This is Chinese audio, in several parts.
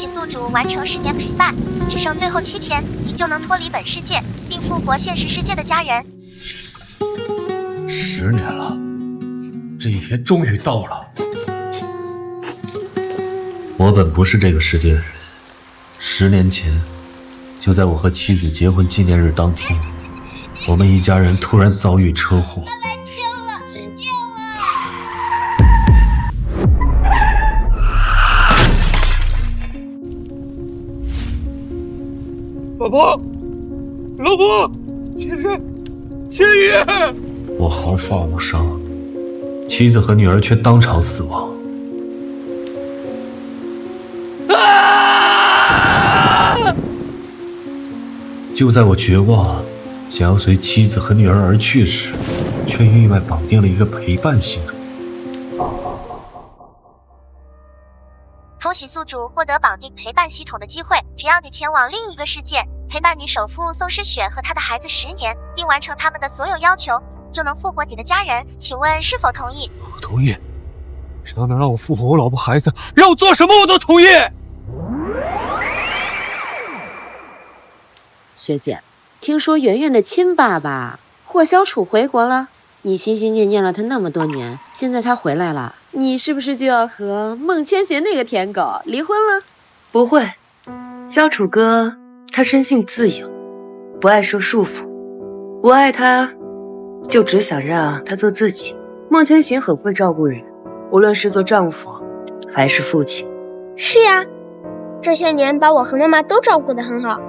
喜宿主完成10年陪伴，只剩最后7天，你就能脱离本世界，并复活现实世界的家人。10年了，这一天终于到了。我本不是这个世界的人，10年前，就在我和妻子结婚纪念日当天，我们一家人突然遭遇车祸。老婆，老婆，千羽，我毫发无伤，妻子和女儿却当场死亡。就在我绝望，想要随妻子和女儿而去时，却意外绑定了一个陪伴系统。恭喜宿主获得绑定陪伴系统的机会，只要你前往另一个世界，陪伴女首富宋诗雪和她的孩子10年，并完成他们的所有要求，就能复活你的家人。请问是否同意？我同意，只要能让我复活我老婆孩子，让我做什么我都同意。学姐，听说圆圆的亲爸爸霍小楚回国了，你心心念念了他那么多年，现在他回来了，你是不是就要和孟千寻那个舔狗离婚了？不会，小楚哥他生性自由，不爱受束缚，我爱他，就只想让他做自己。孟千寻很会照顾人，无论是做丈夫还是父亲。是呀，这些年把我和妈妈都照顾得很好，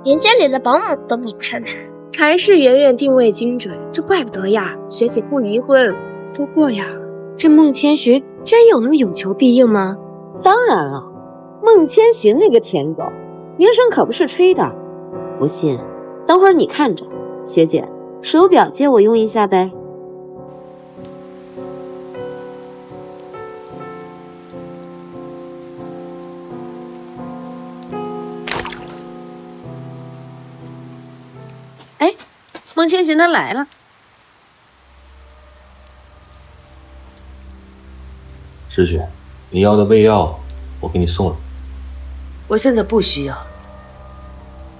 连家里的保姆都比不上他。还是圆圆定位精准，这怪不得呀，学姐不离婚。不过呀，这孟千寻真有能有求必应吗？当然了，孟千寻那个舔狗，名声可不是吹的。不信，等会儿你看着。学姐，手表借我用一下呗。哎，孟千寻他来了。诗雪，你要的胃药我给你送了。我现在不需要。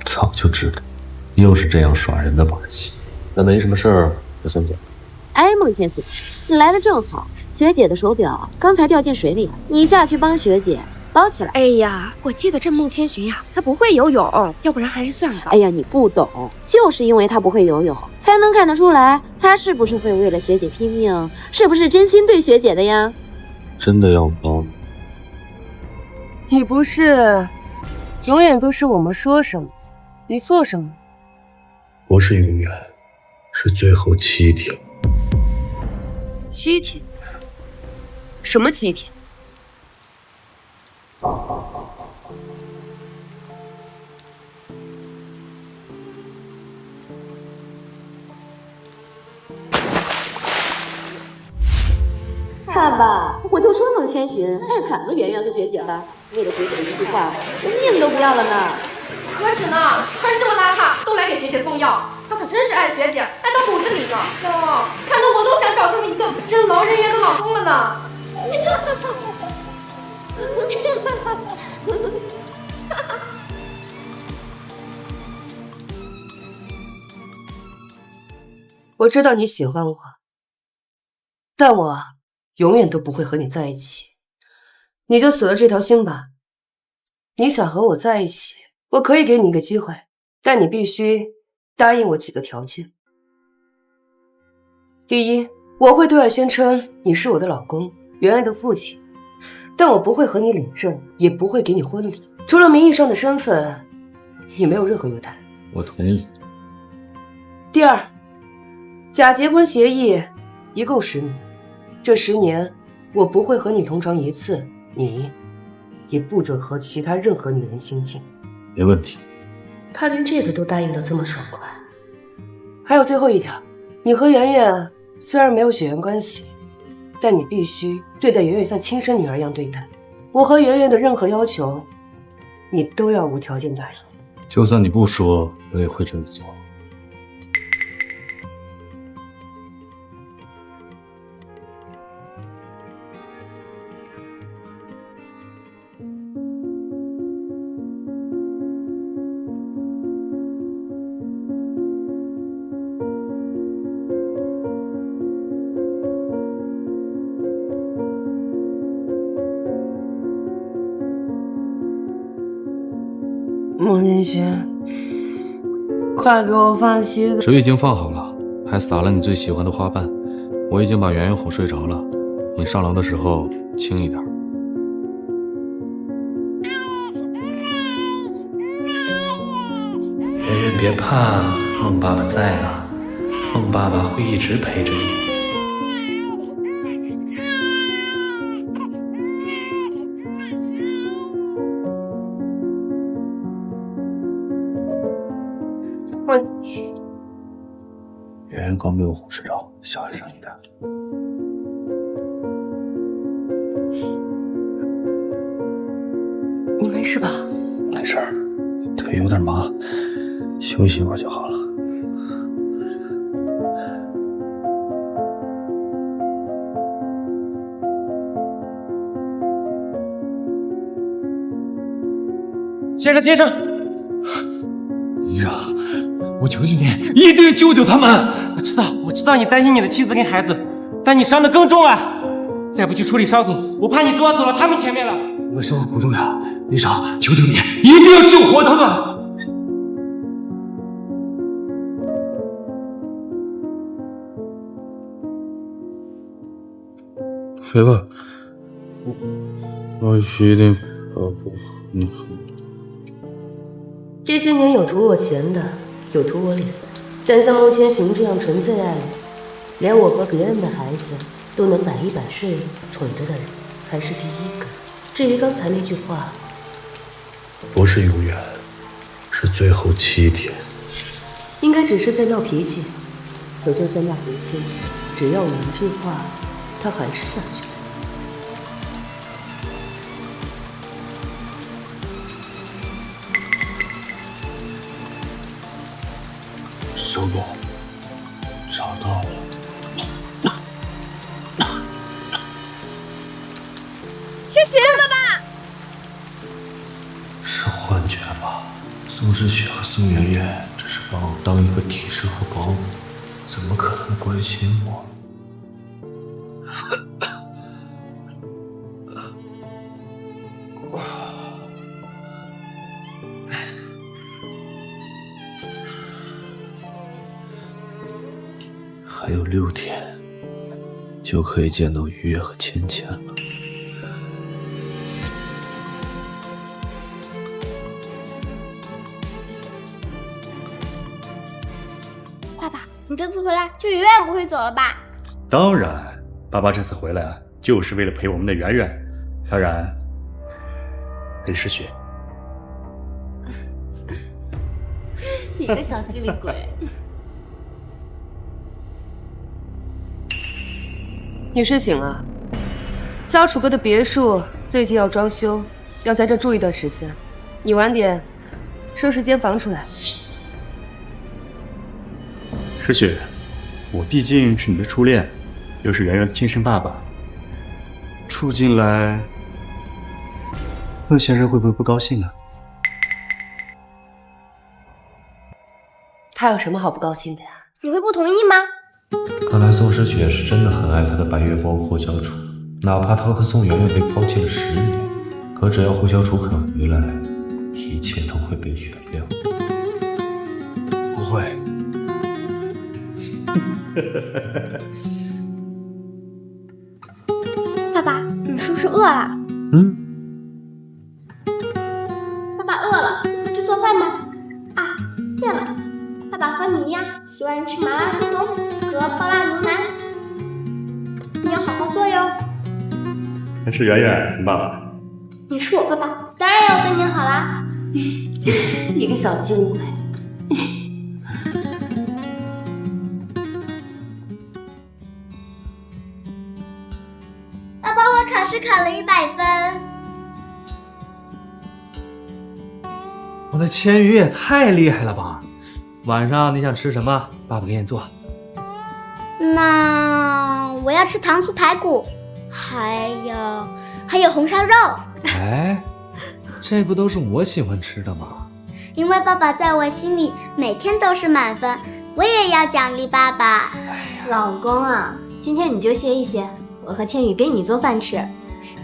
早就知道，又是这样耍人的把戏。那没什么事儿，就分解。哎，孟千寻，你来的正好，学姐的手表刚才掉进水里了，你下去帮学姐捞起来。哎呀，我记得这孟千寻呀，他不会游泳，要不然还是算了吧。哎呀，你不懂，就是因为他不会游泳，才能看得出来他是不是会为了学姐拼命，是不是真心对学姐的呀？真的要帮？你不是永远都是我们说什么你做什么？不是永远，是最后7天。7天？什么7天？看吧，我就说孟千寻爱惨了圆圆和学姐了，为了学姐的一句话，连命都不要了呢。何止呢，穿这么邋遢都来给学姐送药，他可真是爱学姐，爱到骨子里呢。看得我都想找这么一个任劳任怨的老公了呢。我知道你喜欢我，但我永远都不会和你在一起。你就死了这条心吧。你想和我在一起，我可以给你一个机会，但你必须答应我几个条件。第一，我会对外宣称你是我的老公，圆圆的父亲，但我不会和你领证，也不会给你婚礼。除了名义上的身份，你没有任何优待。我同意。第二，假结婚协议一共10年，这10年我不会和你同床一次，你也不准和其他任何女人亲近。没问题。他连这个都答应得这么爽快。还有最后一条，你和圆圆虽然没有血缘关系，但你必须对待圆圆像亲生女儿一样对待。我和圆圆的任何要求，你都要无条件答应。就算你不说，我也会这么做。孟天雪，快给我放西子。水已经放好了，还撒了你最喜欢的花瓣。我已经把圆圆哄睡着了，你上楼的时候轻一点。圆圆别怕，孟爸爸在呢，孟爸爸会一直陪着你。圆圆刚被我哄睡着，小声一点。你没事吧？没事儿，腿有点麻，休息一会儿就好了。先生，先生，医生，我求求你，一定救救他们！我知道你担心你的妻子跟孩子，但你伤得更重了。再不去处理伤口，我怕你都要走到他们前面了。我的伤口不重要，医生，求求你，一定要救活他们！别吧，我一定保护你。这些年有图我钱的，有图我脸，但像孟千寻这样纯粹爱你，连我和别人的孩子都能百依百顺宠着的人，还是第一个。至于刚才那句话，不是永远，是最后7天。应该只是在闹脾气。可就算闹脾气，只要我一句话，他还是下去了。小龙，找到了。千寻，爸爸，是幻觉吧？宋诗雪和宋媛媛只是把我当一个替身和保姆，怎么可能关心我？还有6天，就可以见到于月和芊芊了。爸爸，你这次回来就永远不会走了吧？当然，爸爸这次回来就是为了陪我们的圆圆，当然陪诗雪。你个小机灵鬼！你睡醒了？萧楚哥的别墅最近要装修，要在这住一段时间。你晚点收拾间房出来。诗雪，我毕竟是你的初恋，又是圆圆的亲生爸爸，住进来，孟先生会不会不高兴呢？他有什么好不高兴的呀？你会不同意吗？看来宋诗雪是真的很爱她的白月光霍小楚，哪怕她和宋媛媛被抛弃了10年，可只要霍小楚肯回来，一切都会被原谅。不会。爸爸，你是不是饿了？爸爸饿了，快去做饭吧。啊，对了，爸爸和你一样喜欢吃麻辣兔冬和爆辣牛腩，你要好好做哟。还是圆圆疼爸爸。你是我爸爸，当然要对你好啦。你个小精鬼！爸爸，我考试考了100分。我的千羽也太厉害了吧！晚上你想吃什么？爸爸给你做。那我要吃糖醋排骨，还有红烧肉。哎，这不都是我喜欢吃的吗？因为爸爸在我心里每天都是满分，我也要奖励爸爸。老公啊，今天你就歇一歇，我和千羽给你做饭吃。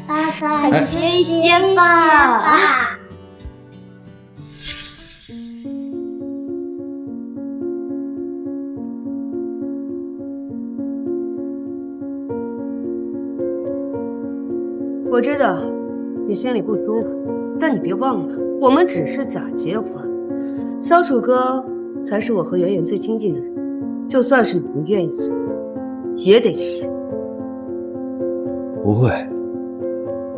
爸爸，你歇一歇吧。我知道你心里不舒服，但你别忘了，我们只是假结婚。小楚哥才是我和圆圆最亲近的人，就算是你不愿意做，也得去做。不会，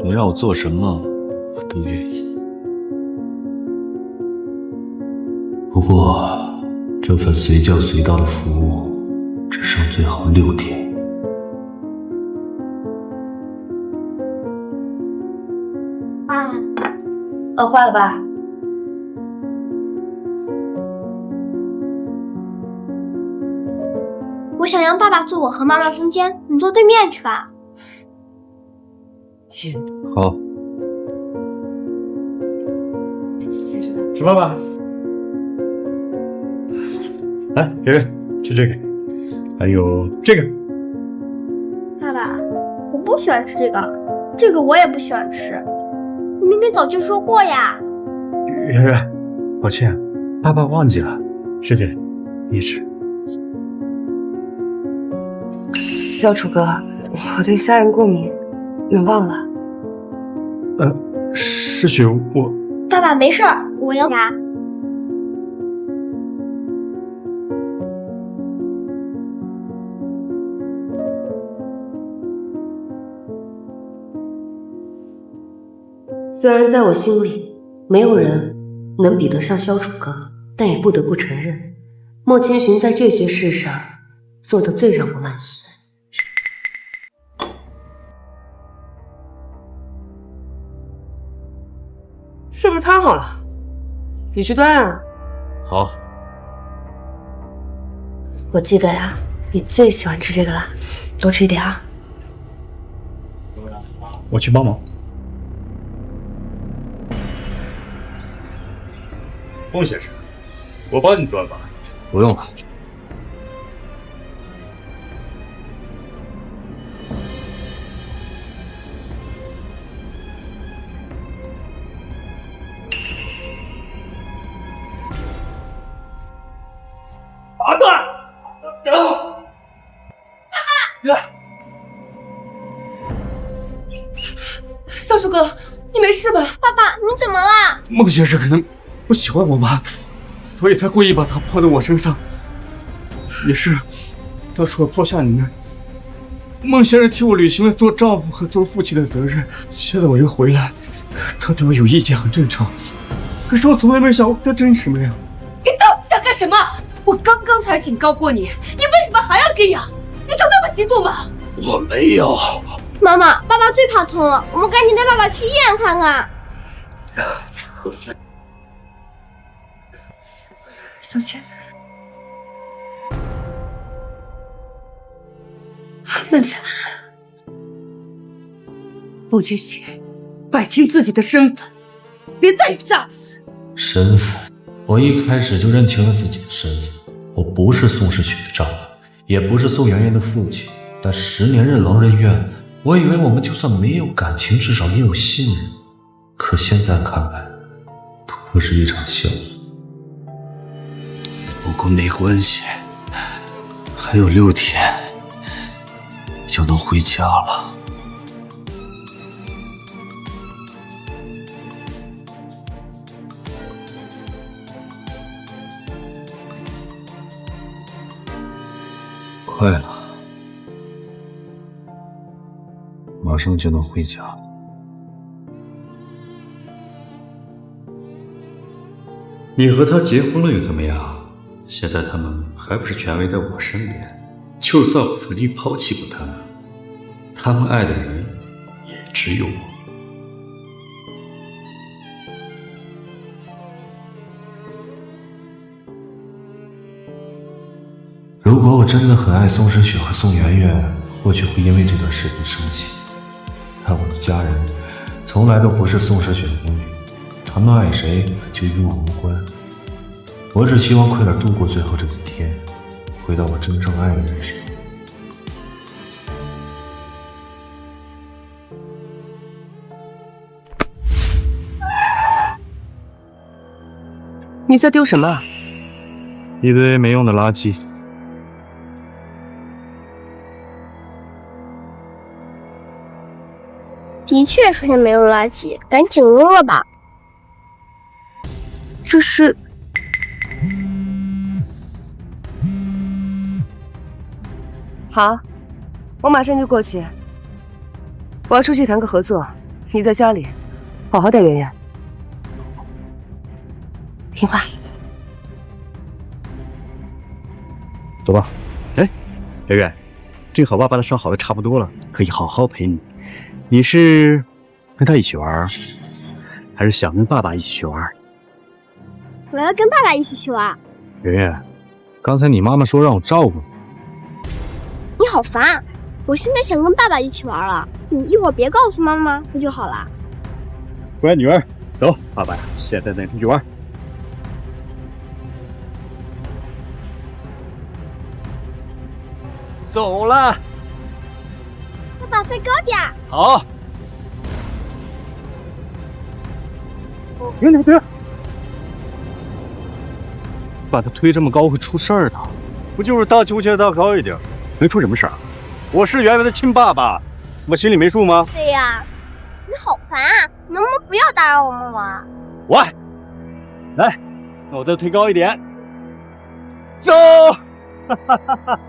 你让我做什么，我都愿意。不过，这份随叫随到的服务只剩最后6天。饿坏了吧？我想让爸爸坐我和妈妈中间，你坐对面去吧。好，吃饭吧。来，圆圆，吃这个，还有这个。爸爸，我不喜欢吃这个，这个我也不喜欢吃。你明明早就说过呀。圆圆，抱歉，爸爸忘记了。师姐，你吃。小楚哥，我对虾仁过敏，你忘了？诗雪，我……爸爸没事儿，我要牙。虽然在我心里，没有人能比得上萧楚哥，但也不得不承认，莫千寻在这些事上做得最让我满意。是不是汤好了？你去端啊。好。我记得呀，你最喜欢吃这个了，多吃一点啊。我去帮忙。孟先生，我帮你端吧。不用了。打断！然后，小楚哥，你没事吧？爸爸，你怎么了？孟先生可能不喜欢我吧，所以才故意把他泼到我身上。也是，当初我抛下你们，孟先生替我履行了做丈夫和做父亲的责任。现在我又回来，他对我有意见很正常。可是我从来没想过他真什么呀。你到底想干什么？我刚刚才警告过你，你为什么还要这样？你就那么嫉妒吗？我没有。妈妈，爸爸最怕痛了，我们赶紧带爸爸去医院看看。小倩，慢点。孟千寻，摆清自己的身份，别再有架子。身份，我一开始就认清了自己的身份。我不是宋诗雪的丈夫，也不是宋媛媛的父亲。但10年任劳任怨，我以为我们就算没有感情，至少也有信任。可现在看来，不过是一场笑话。不过没关系，还有6天就能回家了。快了，马上就能回家了。你和他结婚了又怎么样？现在他们还不是全围在我身边？就算我曾经抛弃过他们，他们爱的人也只有我。如果我真的很爱宋诗雪和宋媛媛，或许会因为这段事情生气。但我的家人从来都不是宋诗雪的公女，他们爱谁就与我无关。我只希望快点度过最后这几天，回到我真正爱的人身上。你在丢什么？一堆没用的垃圾。的确首先没有垃圾，赶紧扔了吧。这是……好，我马上就过去。我要出去谈个合作，你在家里好好带圆圆，听话。走吧。哎，圆圆，正好爸爸的伤好的差不多了，可以好好陪你。你是跟他一起玩，还是想跟爸爸一起去玩？我要跟爸爸一起去玩。圆圆，刚才你妈妈说让我照顾你。你好烦啊！我现在想跟爸爸一起玩了，你一会儿别告诉妈妈不就好了？乖女儿，走，爸爸呀，现在带你出去玩。走了。爸爸再高点。好。圆圆，别！把他推这么高会出事儿的。不就是荡秋千荡高一点，能出什么事儿？我是圆圆的亲爸爸，我心里没数吗？对呀，你好烦啊！能不能不要打扰我们玩？喂，来，那我再推高一点，走！哈哈哈哈。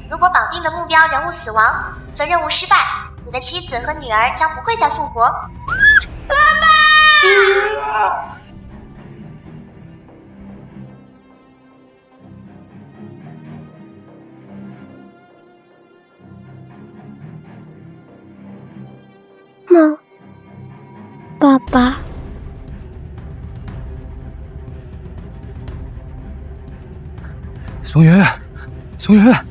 如果绑定的目标人物死亡，则任务失败，你的妻子和女儿将不会再复活。爸爸！梦，爸爸。熊圆圆，熊圆圆。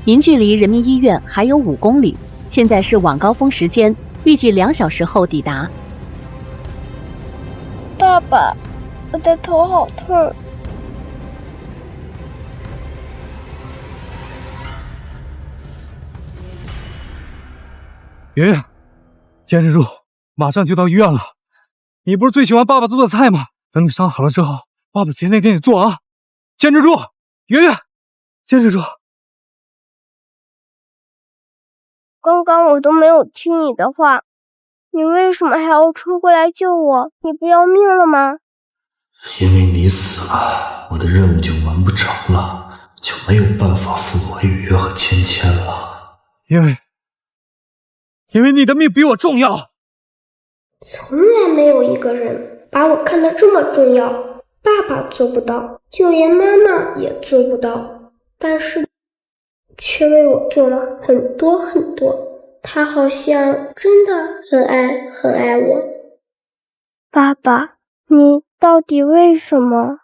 您距离人民医院还有5公里，现在是晚高峰时间，预计2小时后抵达。爸爸，我的头好痛。圆圆，坚持住，马上就到医院了。你不是最喜欢爸爸做的菜吗？等你伤好了之后，爸爸天天给你做啊！坚持住，圆圆，坚持住。刚刚我都没有听你的话，你为什么还要冲过来救我？你不要命了吗？因为你死了，我的任务就完不成了，就没有办法复活雨月和芊芊了。因为你的命比我重要。从来没有一个人把我看得这么重要。爸爸做不到，就连妈妈也做不到，但是却为我做了很多很多。他好像真的很爱我。爸爸，你到底为什么？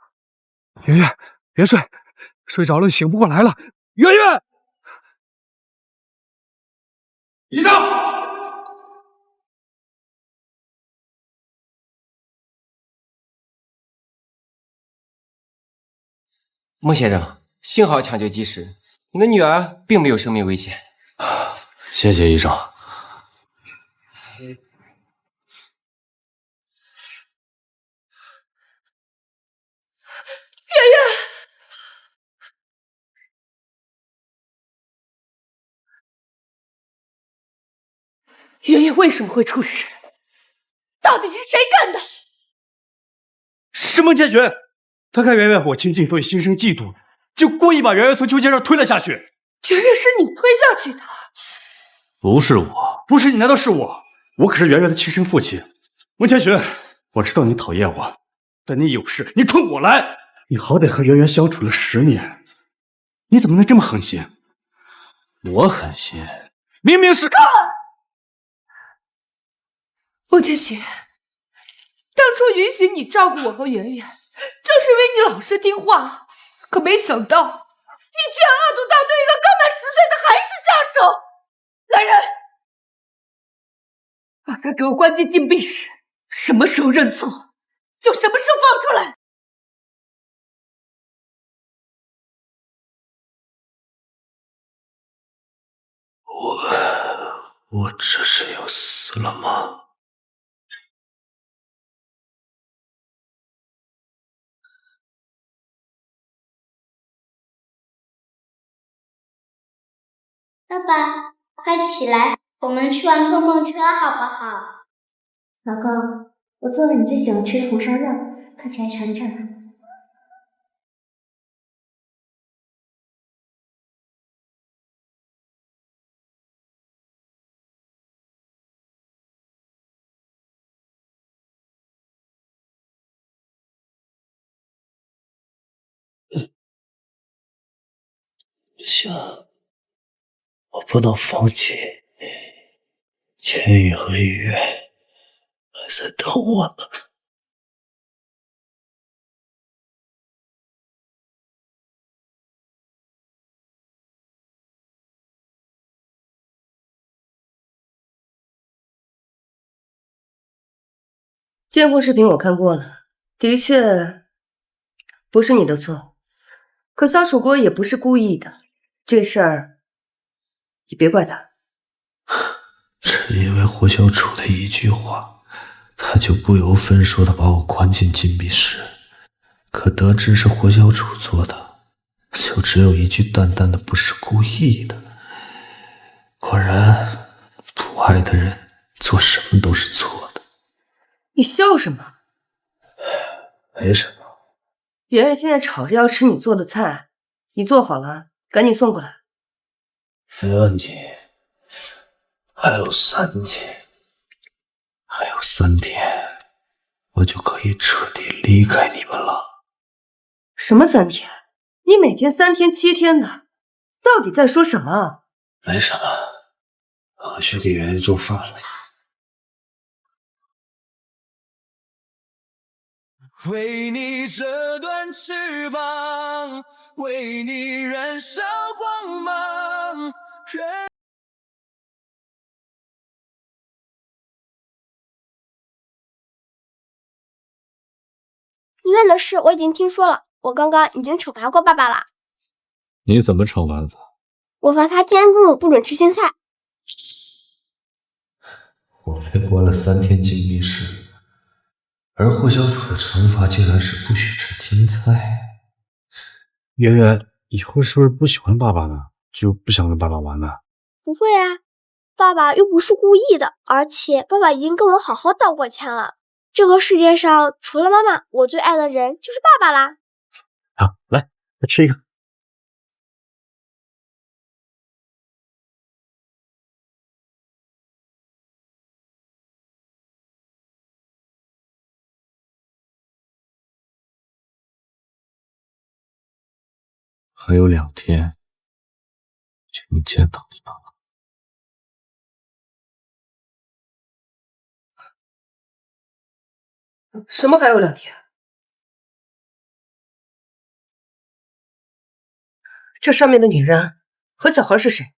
圆圆，别睡，睡着了醒不过来了。圆圆，医生，孟先生，幸好抢救及时，你的女儿并没有生命危险。谢谢医生。圆圆为什么会出事？到底是谁干的？是孟千寻，他看圆圆和我亲近，所以心生嫉妒，就故意把圆圆从秋千上推了下去。圆圆是你推下去的？不是我，不是你，难道是我？我可是圆圆的亲生父亲。孟千寻，我知道你讨厌我，但你有事你冲我来。你好歹和圆圆相处了10年，你怎么能这么狠心？我狠心，明明是……孟千寻，当初允许你照顾我和圆圆，就是因为你老实听话，可没想到你居然恶毒到对一个刚满10岁的孩子下手！来人，把他给我关进禁闭室，什么时候认错，就什么时候放出来。我这是要死了吗？爸爸，快起来，我们去玩碰碰车好不好？老公，我做了你最喜欢吃的红烧肉，快起来尝尝。不行，我不能放弃。千羽和雨月还在等我呢。监控视频我看过了，的确不是你的错。可萧楚国也不是故意的，这事儿你别怪他。只因为霍小楚的一句话，他就不由分说的把我关进禁闭室。可得知是霍小楚做的，就只有一句淡淡的不是故意的。果然，不爱的人做什么都是错的。你笑什么？没什么。圆圆现在吵着要吃你做的菜，你做好了赶紧送过来。没问题。还有3天，还有3天，我就可以彻底离开你们了。什么3天？你每天3天7天的，到底在说什么？没什么，我去给圆圆做饭了。为你折断翅膀，为你燃烧光芒。医院的事我已经听说了，我刚刚已经惩罚过爸爸了。你怎么惩罚他？我罚他今天中午不准吃青菜。我被关了3天禁闭室，而霍小楚的惩罚竟然是不许吃青菜。圆圆，以后是不是不喜欢爸爸呢？就不想跟爸爸玩了？不会啊，爸爸又不是故意的，而且爸爸已经跟我好好道过歉了。这个世界上除了妈妈，我最爱的人就是爸爸啦。好，来吃一个。还有2天就能见到你们了。什么还有2天？这上面的女人和小孩是谁？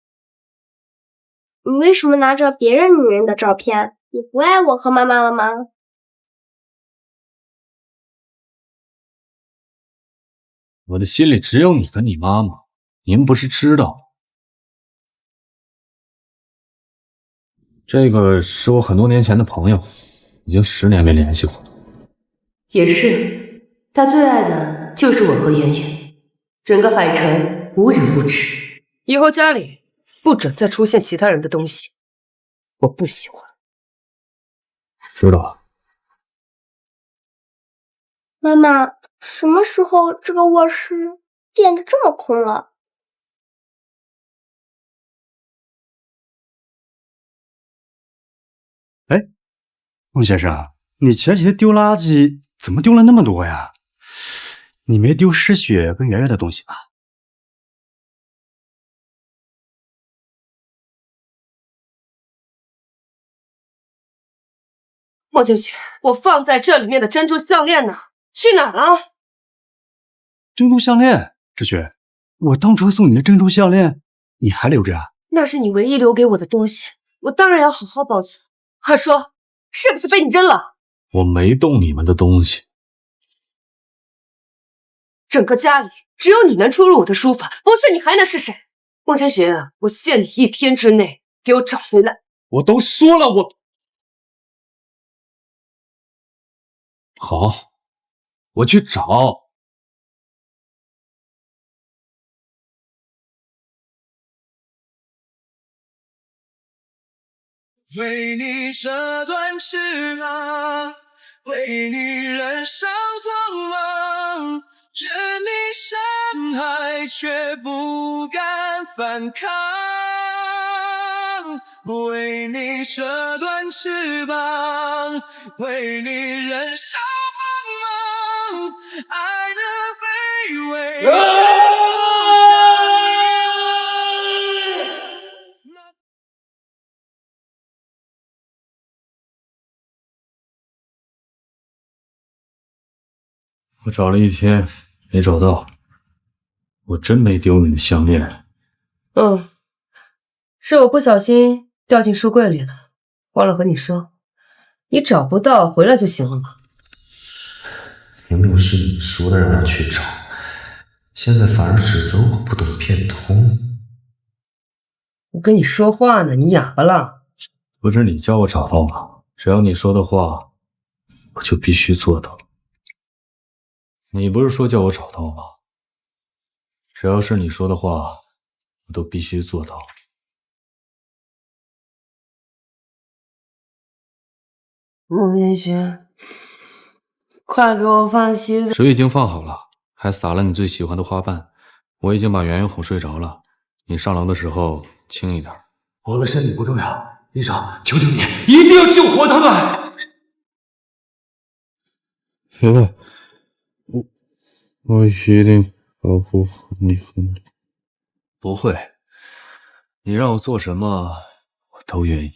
你为什么拿着别人女人的照片？你不爱我和妈妈了吗？我的心里只有你和你妈妈，您不是知道？这个是我很多年前的朋友，已经10年没联系过了。也是，他最爱的就是我和圆圆，整个海城无人不知。以后家里不准再出现其他人的东西，我不喜欢。知道。妈妈，什么时候这个卧室变得这么空了？哎，孟先生，你前几天丢垃圾怎么丢了那么多呀？你没丢诗雪跟圆圆的东西吧？孟姐姐，我放在这里面的珍珠项链呢？去哪儿了？珍珠项链，志雪，我当初送你的珍珠项链，你还留着啊？那是你唯一留给我的东西，我当然要好好保存。快说，是不是被你扔了？我没动你们的东西。整个家里只有你能出入我的书房，不是你还能是谁？孟千寻，我限你1天之内给我找回来。我都说了，好，我去找。为你折断翅膀，为你燃烧光芒，任你伤害却不敢反抗。为你折断翅膀，为你燃烧光芒，爱的卑微。我找了1天没找到，我真没丢你的项链。是我不小心掉进书柜里了，忘了和你说，你找不到回来就行了嘛。明明是你说的让我去找，现在反而指责我不懂变通。我跟你说话呢，你哑巴了？不是你叫我找到吗？只要你说的话，我就必须做到。你不是说叫我找到吗？只要是你说的话，我都必须做到。孟千寻，快给我放西子。水已经放好了，还撒了你最喜欢的花瓣。我已经把圆圆哄睡着了，你上楼的时候轻一点。我的身体不重要，医生，求求你，一定要救活他们！圆圆，我一定保护你和你。不会，你让我做什么，我都愿意。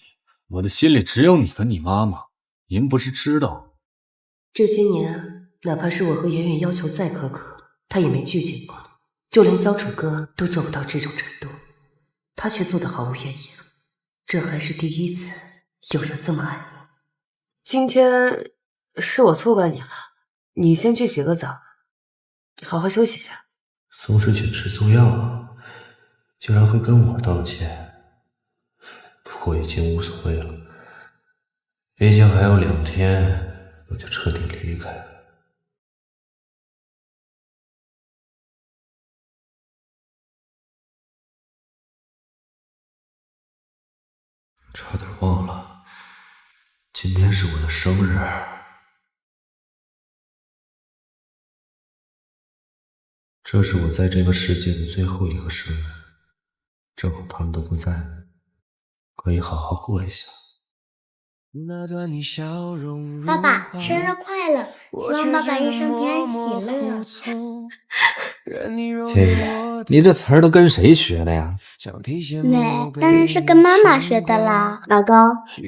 我的心里只有你和你妈妈，您不是知道？这些年，哪怕是我和圆圆要求再苛刻，他也没拒绝过。就连小楚哥都做不到这种程度，他却做得毫无怨言。这还是第一次有人这么爱我。今天是我错怪你了，你先去洗个澡，好好休息一下。宋世雪吃错药，竟然会跟我道歉，不过已经无所谓了，毕竟还有2天我就彻底离开了。差点忘了，今天是我的生日。这是我在这个世界的最后一个生日，正好他们都不在，可以好好过一下。爸爸，生日快乐！希望爸爸一生平安喜乐。千羽，你这词儿都跟谁学的呀？当然是跟妈妈学的啦。老公，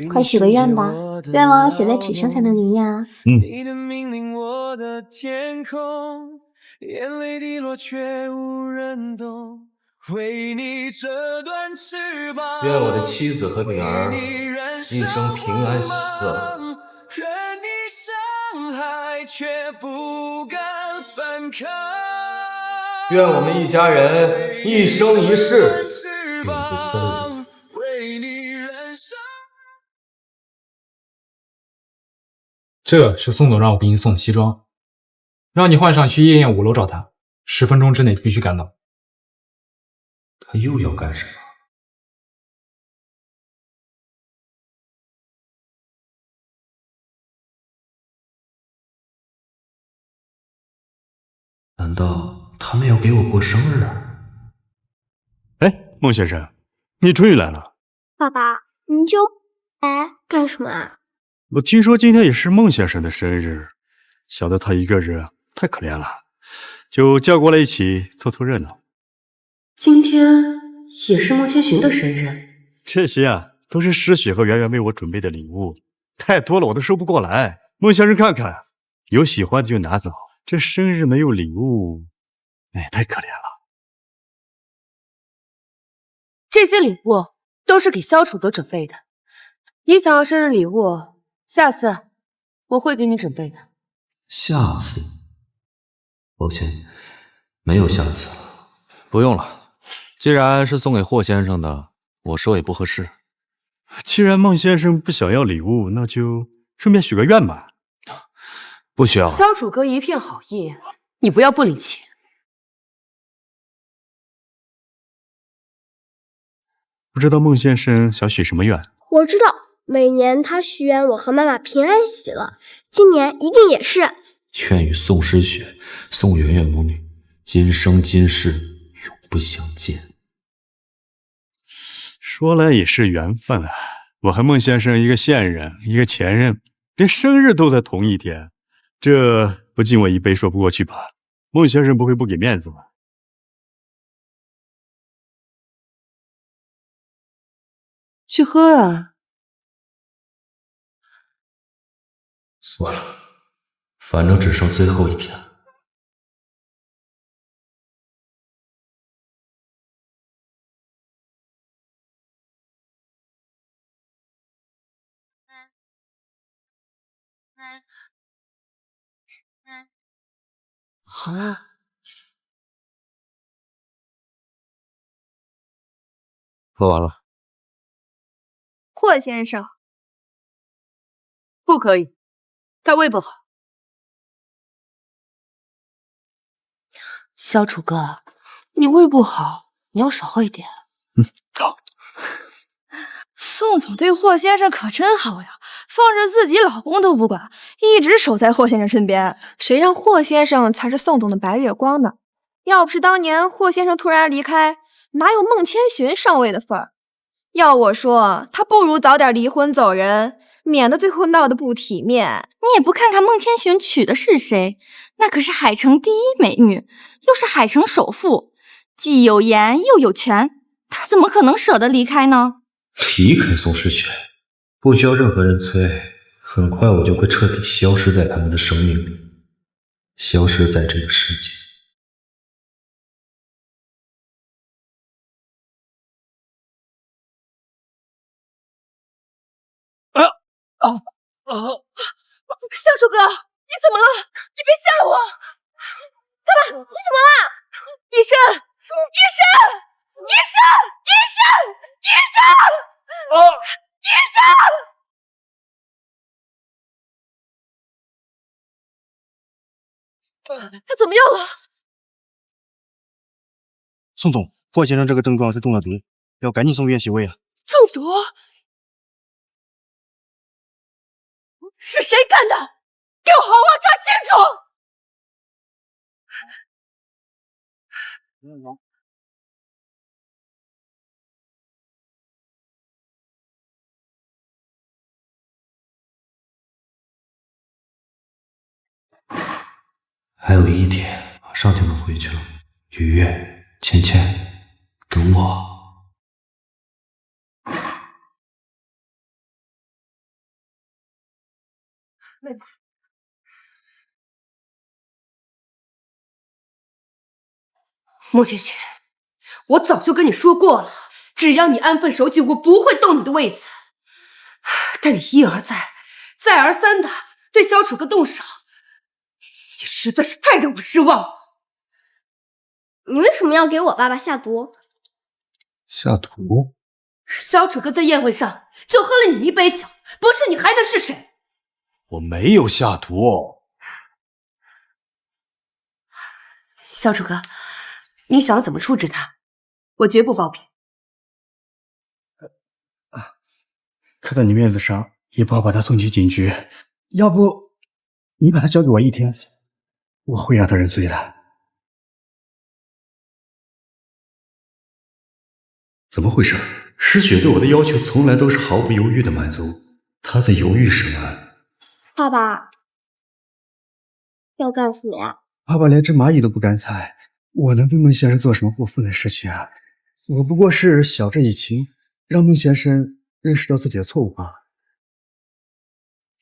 快许个愿吧，愿望要写在纸上才能灵验啊。眼泪滴落却无人懂，为你折断翅膀，愿我的妻子和女儿一生平安喜乐。任你伤害却不敢反抗，愿我们一家人一生一世永不分离。为你燃烧。这是宋总让我给你送的西装，让你换上去夜宴5楼找他，10分钟之内必须赶到。他又要干什么？难道他们要给我过生日啊？哎，孟先生，你终于来了。爸爸，你就干什么啊？我听说今天也是孟先生的生日，想到他一个人太可怜了，就叫过来一起凑凑热闹。今天也是孟千寻的生日，这些都是诗雪和圆圆为我准备的礼物，太多了我都收不过来。孟先生看看，有喜欢的就拿走，这生日没有礼物，太可怜了。这些礼物都是给萧楚阁准备的，你想要生日礼物，下次我会给你准备的。下次？抱歉，没有下次了。不用了，既然是送给霍先生的，我收也不合适。既然孟先生不想要礼物，那就顺便许个愿吧。不需要。萧主哥一片好意，你不要不领情。不知道孟先生想许什么愿？我知道，每年他许愿我和妈妈平安喜乐，今年一定也是。愿与宋诗雪、宋媛媛母女今生今世永不相见。说来也是缘分啊，我和孟先生一个现任，一个前任，连生日都在同一天，这不敬我一杯说不过去吧？孟先生不会不给面子吧？去喝啊！算了，反正只剩最后一天了。好了，喝完了。霍先生，不可以，他胃不好。萧楚哥，你胃不好，你要少喝一点。好。宋总对霍先生可真好呀，放着自己老公都不管，一直守在霍先生身边。谁让霍先生才是宋总的白月光呢？要不是当年霍先生突然离开，哪有孟千寻上位的份儿？要我说，他不如早点离婚走人，免得最后闹得不体面。你也不看看孟千寻娶的是谁，那可是海城第一美女，又是海城首富，既有颜又有权，他怎么可能舍得离开呢？离开宋诗雪，不需要任何人催，很快我就会彻底消失在他们的生命里，消失在这个世界。萧楚哥，你怎么了？你别吓我！爸爸，你怎么了？医生！医生！医生！医生！医生！医生！他怎么样了？宋总，霍先生这个症状是中了毒，要赶紧送医院洗胃了。中毒？是谁干的？给我好好抓清楚！还有1天，马上就能回去了。雨月、倩倩，等我。妹妹，孟千寻，我早就跟你说过了，只要你安分守己，我不会动你的位子。但你一而再、再而三的对萧楚歌动手，你实在是太让我失望了。你为什么要给我爸爸下毒？下毒？萧楚歌在宴会上就喝了你1杯酒，不是你还能是谁？我没有下毒。萧楚歌，你想要怎么处置他？我绝不包庇。看在你面子上，也不好把他送去警局。要不，你把他交给我1天，我会让他认罪的。怎么回事？诗雪对我的要求从来都是毫不犹豫的满足，他在犹豫什么？爸爸要干什么呀？爸爸连只蚂蚁都不敢踩，我能对孟先生做什么过分的事情啊？我不过是晓之以情，让孟先生认识到自己的错误罢了。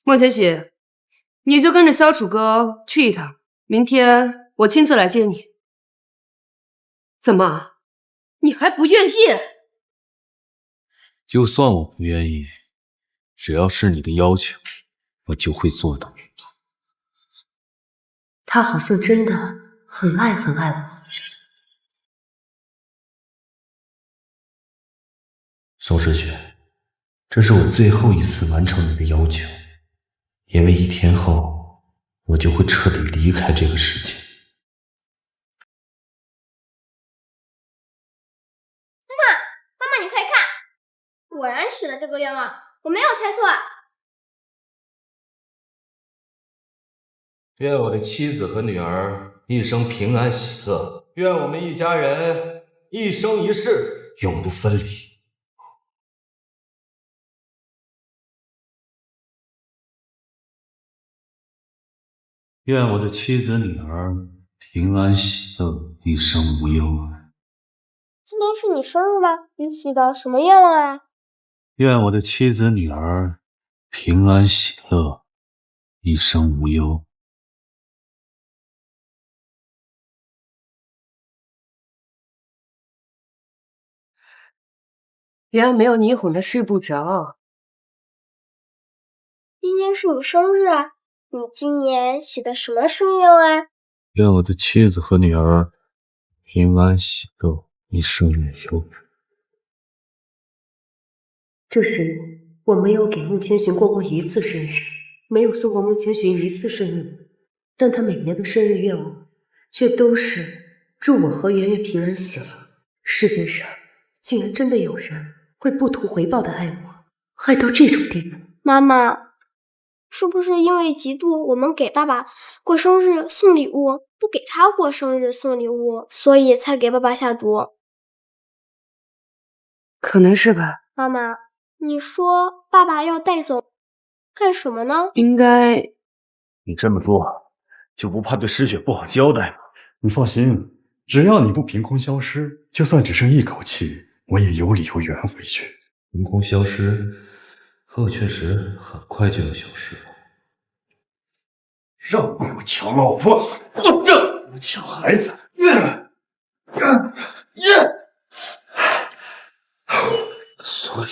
孟千寻，你就跟着萧楚歌去一趟，明天我亲自来接你。怎么，你还不愿意？就算我不愿意，只要是你的要求，我就会做到。他好像真的很爱我。宋诗雪，这是我最后一次完成你的要求，因为1天后我就会彻底离开这个世界。妈妈，你快看，果然许了这个愿望，我没有猜错。愿我的妻子和女儿一生平安喜乐，愿我们一家人一生一世永不分离。愿我的妻子女儿平安喜乐，一生无忧。今天是你生日吧？你许的什么愿望啊？愿我的妻子女儿平安喜乐，一生无忧。原来没有你哄的睡不着。今天是你生日啊！你今年许的什么生日愿望啊？愿我的妻子和女儿平安喜乐，一生无忧。这10年，我没有给孟千寻过一次生日，没有送过孟千寻一次生日，但他每年的生日愿望却都是祝我和圆圆平安喜乐。世界上竟然真的有人会不图回报的爱我，爱到这种地步。妈妈，是不是因为嫉妒我们给爸爸过生日送礼物，不给他过生日送礼物，所以才给爸爸下毒？可能是吧。妈妈，你说爸爸要带走干什么呢？应该……你这么做就不怕对诗雪不好交代吗？你放心，只要你不凭空消失，就算只剩一口气，我也有理由圆回去。凭空消失，可我确实很快就要消失了。让我抢老婆，让我抢孩子，所以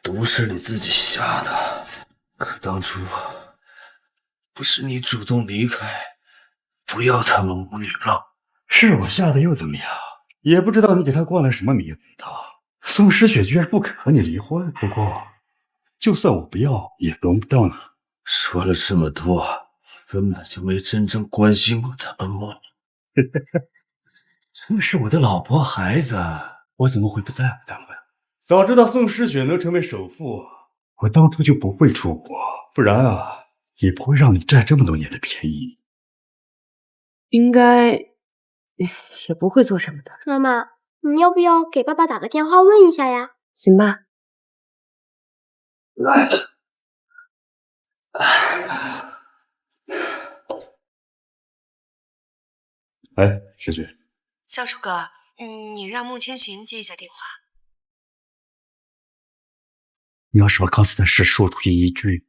毒是你自己下的。可当初不是你主动离开，不要他们母女了。是我下的又怎么样？也不知道你给他灌了什么迷味道。宋诗雪居然不肯和你离婚，不过就算我不要，也轮不到你。说了这么多，根本就没真正关心过他们母女。这是我的老婆孩子，我怎么会不在乎他们？早知道宋诗雪能成为首富，我当初就不会出国，不然啊，也不会让你占这么多年的便宜。应该也不会做什么的。妈妈，你要不要给爸爸打个电话问一下呀？行吧。哎，诗雪，小楚哥，你让孟千寻接一下电话。你要是把刚才的事说出去一句，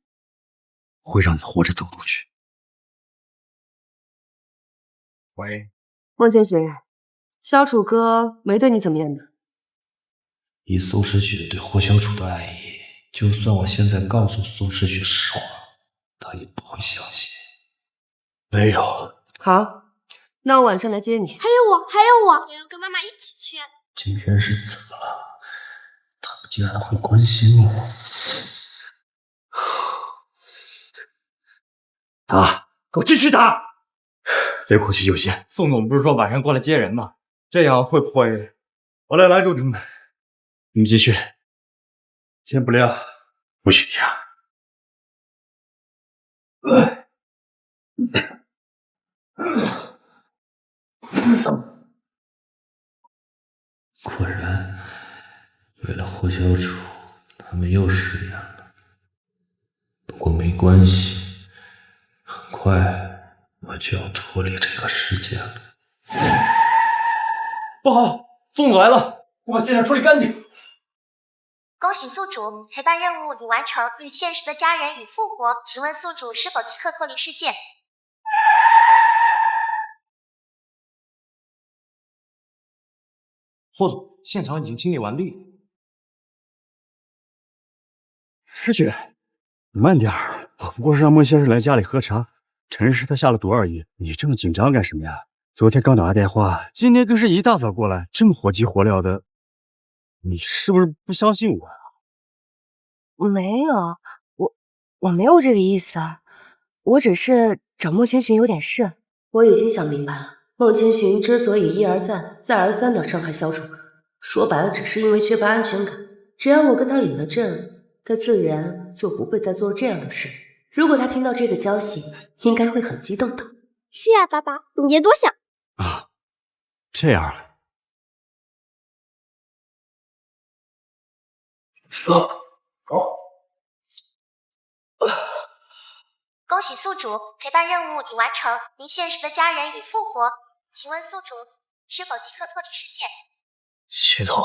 会让你活着走出去。喂，孟千寻，小楚哥没对你怎么样的？以宋诗雪对霍小楚的爱意，就算我现在告诉宋诗雪实话，她也不会相信。没有。好，那我晚上来接你。还有我，我要跟妈妈一起去。今天是怎么了？他们竟然会关心我。打，给我继续打！别口气就行。宋总不是说晚上过来接人吗？这样会不会……我来拦住他们。你们继续。天不亮，不许下。果然，为了霍小楚，他们又食言了。不过没关系，很快我就要脱离这个世界了。不好，宋总来了，我把现场处理干净。恭喜宿主，陪伴任务已完成，与现实的家人已复活。请问宿主是否即刻脱离世界？霍总，现场已经清理完毕。师雪，你慢点儿，我不过是让孟先生来家里喝茶，陈氏他下了毒而已。你这么紧张干什么呀？昨天刚打完电话，今天更是一大早过来，这么火急火燎的，你是不是不相信我啊？没有，我没有这个意思啊，我只是找孟千寻有点事。我已经想明白了，孟千寻之所以一而再、再而三的伤害萧楚歌，说白了只是因为缺乏安全感。只要我跟他领了证，他自然就不会再做这样的事。如果他听到这个消息，应该会很激动的。是呀，爸爸，你别多想。啊，这样啊。恭喜宿主，陪伴任务已完成，您现实的家人已复活。请问宿主是否即刻脱离世界？系统，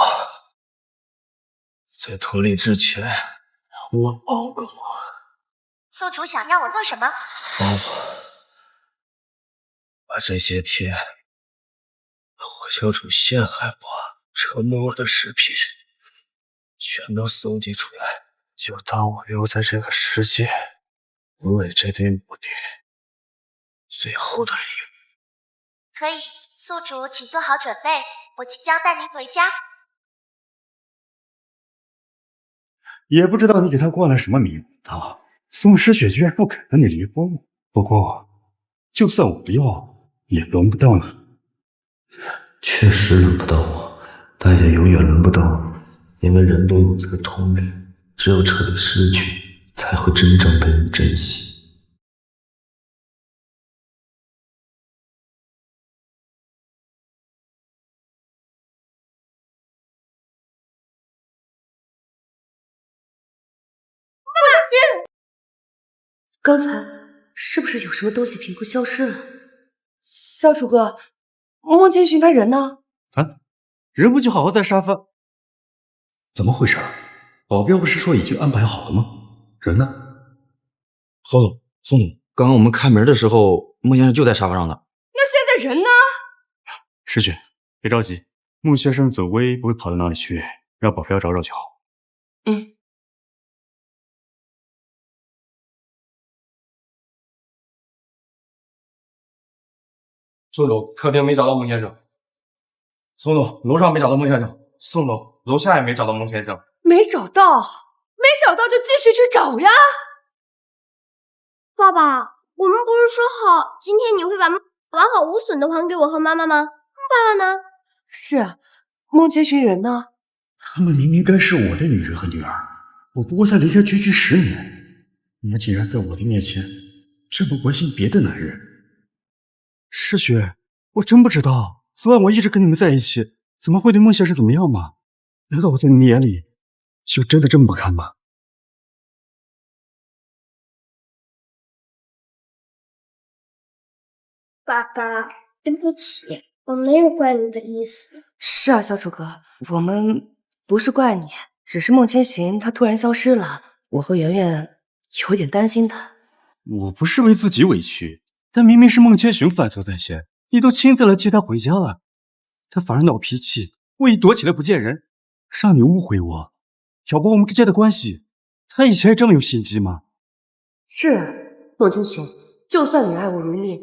在脱离之前，让我帮个忙。宿主想让我做什么？帮我把这些天火小主陷害我、折磨我的视频全都搜集出来，就当我留在这个世界为这对母女最后的礼物。可以，宿主请做好准备，我即将带您回家。也不知道你给他冠了什么名堂，宋诗雪居然不肯和你离婚。不过，就算我不要，也轮不到你。确实轮不到我，但也永远轮不到我，因为人都有这个通病，只有彻底失去，才会真正被人珍惜。刚才是不是有什么东西凭空消失了？萧楚哥，孟千寻他人呢？啊，人不就好好在沙发？怎么回事？保镖不是说已经安排好了吗？人呢？侯总、宋总，刚刚我们开门的时候，孟先生就在沙发上呢。那现在人呢？诗雪，别着急，孟先生走危不会跑到哪里去，让保镖找找就好。嗯。宋总，客厅没找到孟先生。宋总，楼上没找到孟先生。宋总，楼下也没找到孟先生。没找到就继续去找呀。爸爸，我们不是说好今天你会把完好无损的还给我和妈妈吗？爸爸呢？是啊，孟千寻人呢？他们明明该是我的女人和女儿，我不过才离开区区10年，你们竟然在我的面前这么关心别的男人。诗雪，我真不知道，昨晚我一直跟你们在一起，怎么会对孟先生怎么样吗？难道我在你眼里就真的这么不堪吗？爸爸，对不起，我没有怪你的意思。是啊，小楚哥，我们不是怪你，只是孟千寻她突然消失了，我和圆圆有点担心她。我不是为自己委屈，但明明是孟千寻犯错在先，你都亲自来接她回家了，她反而闹脾气，我一躲起来不见人，让你误会我，挑拨我们之间的关系。她以前也这么有心机吗？是，孟千寻，就算你爱我如命，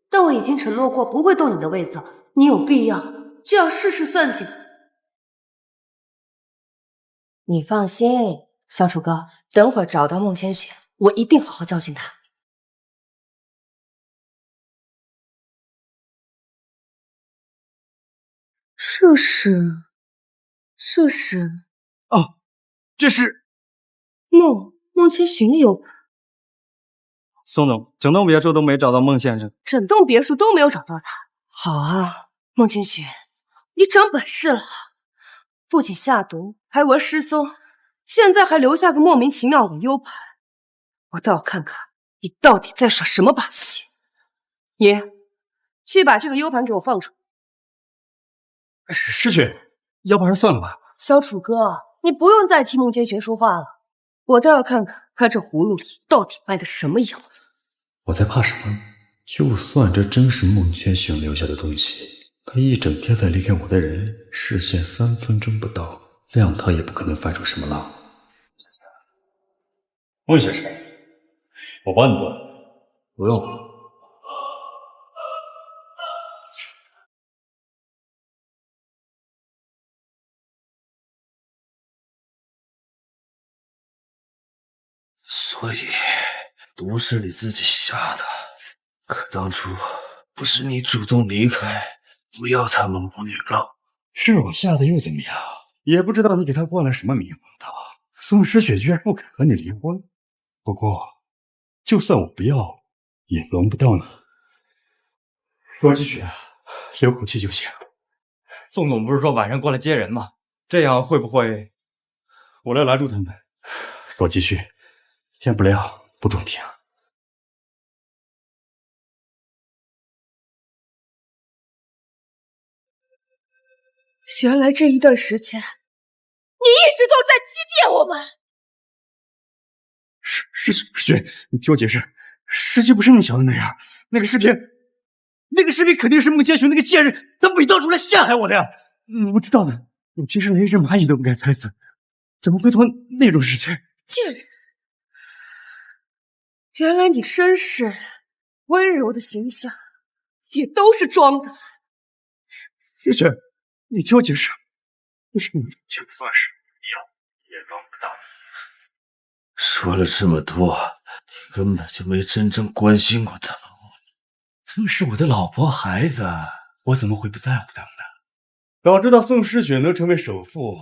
但我已经承诺过不会动你的位子，你有必要就要事事算计。你放心，小楚哥，等会儿找到孟千寻，我一定好好教训他。这是哦，这是孟千寻的 U 盘。宋总，整栋别墅都没找到孟先生，整栋别墅都没有找到他。好啊，孟千寻，你长本事了，不仅下毒，还玩失踪，现在还留下个莫名其妙的 U 盘。我倒要看看你到底在耍什么把戏。爷，去把这个 U 盘给我放出来。诗雪，要不还是算了吧。小楚哥，你不用再替孟千寻说话了，我倒要看看他这葫芦里到底卖的什么药。我在怕什么？就算这真是孟千寻留下的东西，他一整天才离开我的人视线3分钟不到，谅他也不可能翻出什么浪。孟先生，我帮你端。不用。所以毒是你自己下的，可当初不是你主动离开，不要他们母女了？是我下的又怎么样？也不知道你给他灌了什么迷魂汤，宋诗雪居然不肯和你离婚。不过，就算我不要，也轮不到你。罗继雪，留口气就行。宋总不是说晚上过来接人吗？这样会不会？我来拦住他们。罗继续，天不亮不准停。原来这一段时间，你一直都在欺骗我们。世雪，你听我解释，实际不是你想的那样。那个视频肯定是孟千寻那个贱人他伪造出来陷害我的呀！你不知道的，我平时连一只蚂蚁都不敢踩死，怎么会做那种事情？贱人！原来你绅士、温柔的形象也都是装的。世雪，你听我解释，那是你就算是要也轮不到你。说了这么多，你根本就没真正关心过他们。那是我的老婆孩子，我怎么会不在乎他们呢？早知道宋诗雪能成为首富，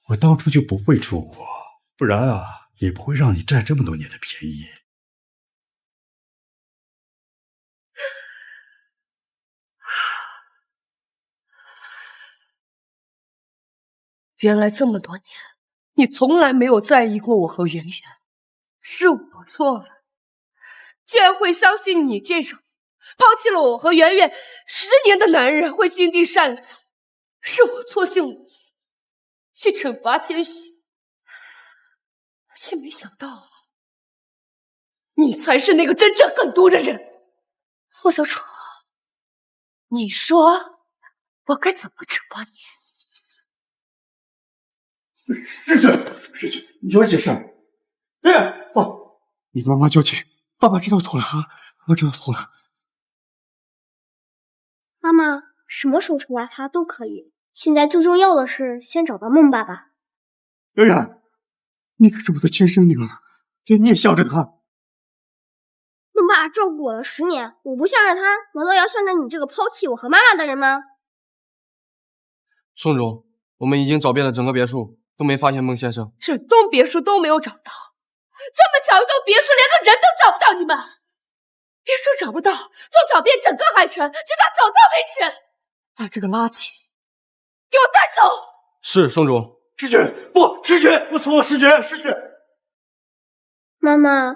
我当初就不会出国，不然啊，也不会让你占这么多年的便宜。原来这么多年，你从来没有在意过我和圆圆，是我错了，居然会相信你这种抛弃了我和圆圆10年的男人会心地善良，是我错信了你，去惩罚千寻，却没想到你才是那个真正狠毒的人。霍小楚，你说我该怎么惩罚你？世雪，你听我解释。放，你跟妈妈就寝，爸爸知道错了啊，爸爸知道错了。妈妈，什么时候惩罚他都可以，现在最重要的是先找到孟爸爸。圆圆，你可是我的亲生女儿，对你也向着她。孟爸爸照顾我了10年，我不向着他，难道要向着你这个抛弃我和妈妈的人吗？宋总，我们已经找遍了整个别墅，都没发现孟先生。整栋别墅都没有找到，这么小一栋别墅，连个人都找不到，你们别说找不到，就找遍整个海城，直到找到为止。把这个垃圾给我带走。是，宋总。诗雪，不，诗雪，我错了，诗雪。妈妈，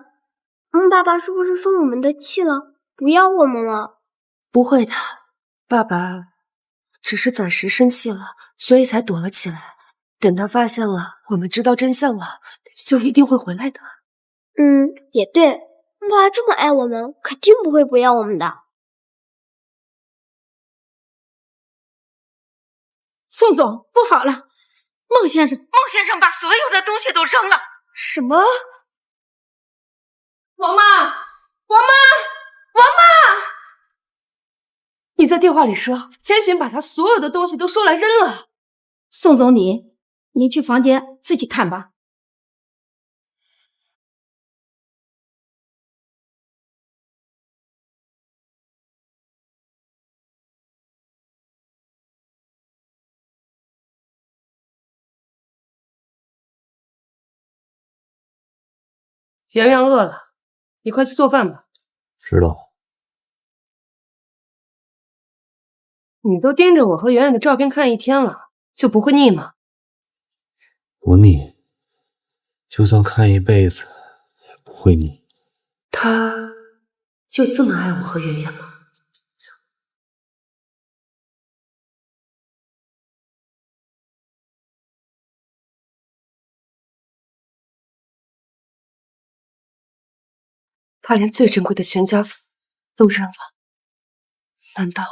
孟爸爸是不是生我们的气了，不要我们了？不会的，爸爸只是暂时生气了，所以才躲了起来。等他发现了，我们知道真相了，就一定会回来的。也对，孟爸爸这么爱我们，肯定不会不要我们的。宋总，不好了，孟先生把所有的东西都扔了。什么？王妈！你在电话里说，千寻把他所有的东西都收来扔了。宋总，你去房间自己看吧。圆圆饿了，你快去做饭吧。知道。你都盯着我和圆圆的照片看1天了，就不会腻吗？不腻，就算看一辈子也不会腻。他就这么爱我和圆圆吗？他连最珍贵的全家福都扔了，难道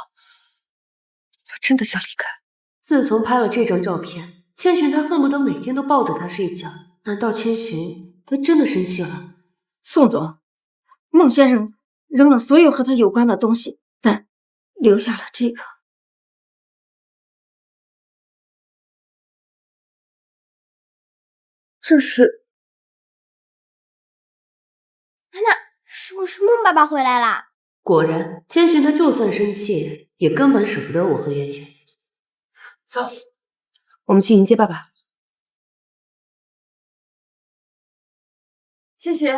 他真的想离开？自从拍了这张照片，千寻他恨不得每天都抱着他睡觉。难道千寻他真的生气了，宋总，孟先生扔了所有和他有关的东西，但留下了这个。这是……娜娜，是不是孟爸爸回来啦？果然，千寻他就算生气，也根本舍不得我和圆圆。走，我们去迎接爸爸。千寻，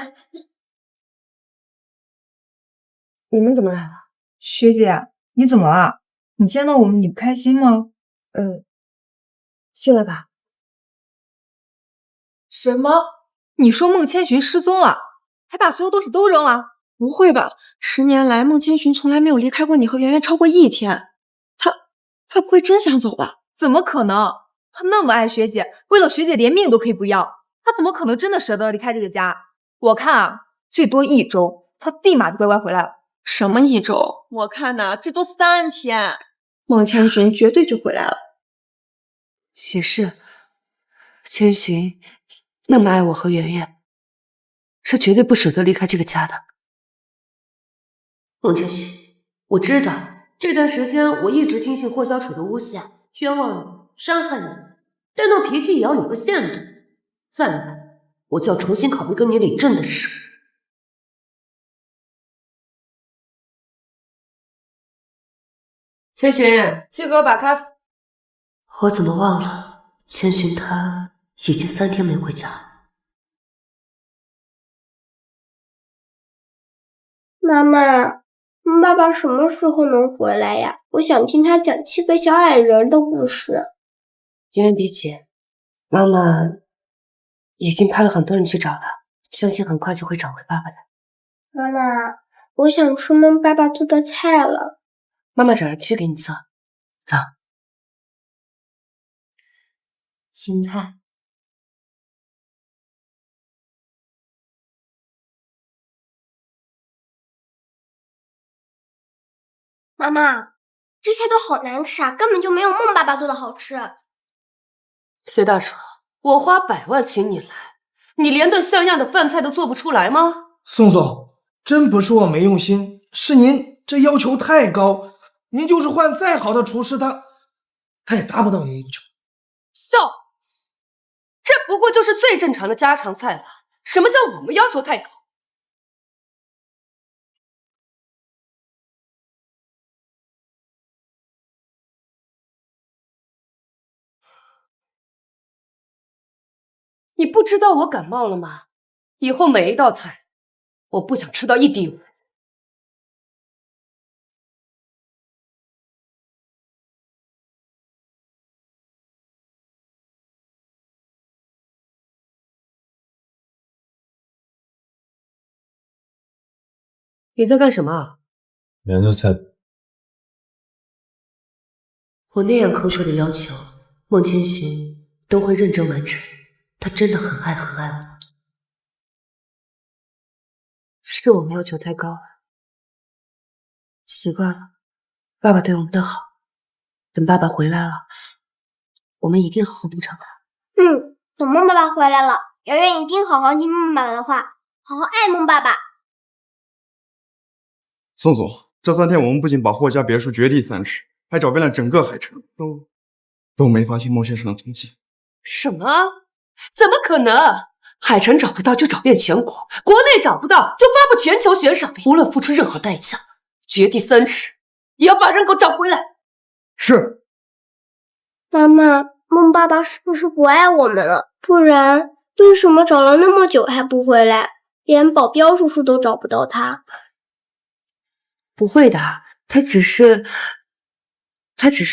你们怎么来了？学姐，你怎么了？你见到我们你不开心吗？进来吧。什么？你说孟千寻失踪了，还把所有东西都扔了？不会吧？10年来，孟千寻从来没有离开过你和圆圆超过1天。他不会真想走吧？怎么可能？他那么爱学姐，为了学姐连命都可以不要，他怎么可能真的舍得离开这个家？我看啊，最多1周，他立马就乖乖回来了。什么1周？我看呐，最多3天，孟千寻绝对就回来了。也是，千寻那么爱我和圆圆，是绝对不舍得离开这个家的。孟千寻，我知道这段时间我一直听信霍小楚的诬陷，冤枉你，伤害你，但闹脾气也要有个限度。再来，我就要重新考虑跟你领证的事。千寻，去给我把咖啡。我怎么忘了？千寻他已经3天没回家了。妈妈，爸爸什么时候能回来呀？我想听他讲7个小矮人的故事。圆圆别急，妈妈已经派了很多人去找了，相信很快就会找回爸爸的。妈妈，我想吃孟爸爸做的菜了。妈妈找人去给你做。走。青菜。妈妈，这些都好难吃啊，根本就没有孟爸爸做的好吃。隋大厨，我花100万请你来，你连顿像样的饭菜都做不出来吗？宋总，真不是我没用心，是您这要求太高。您就是换再好的厨师，他也达不到您要求。笑，这不过就是最正常的家常菜了。什么叫我们要求太高？你不知道我感冒了吗？以后每一道菜，我不想吃到1滴味。你在干什么？研究菜。我那样苛刻的要求，孟千寻都会认真完成。他真的很爱很爱我。是我们要求太高了，习惯了爸爸对我们的好。等爸爸回来了，我们一定好好补偿他。等孟爸爸回来了，圆圆一定好好听孟爸爸的话，好好爱孟爸爸。宋总，这3天我们不仅把霍家别墅掘地3尺，还找遍了整个海城，都没发现孟先生的踪迹。什么？怎么可能？海城找不到就找遍全国，国内找不到就发布全球悬赏令，无论付出任何代价，掘地3尺也要把人给我找回来。是。妈妈，孟爸爸是不是不爱我们了？不然为什么找了那么久还不回来？连保镖叔叔都找不到他。不会的，他只是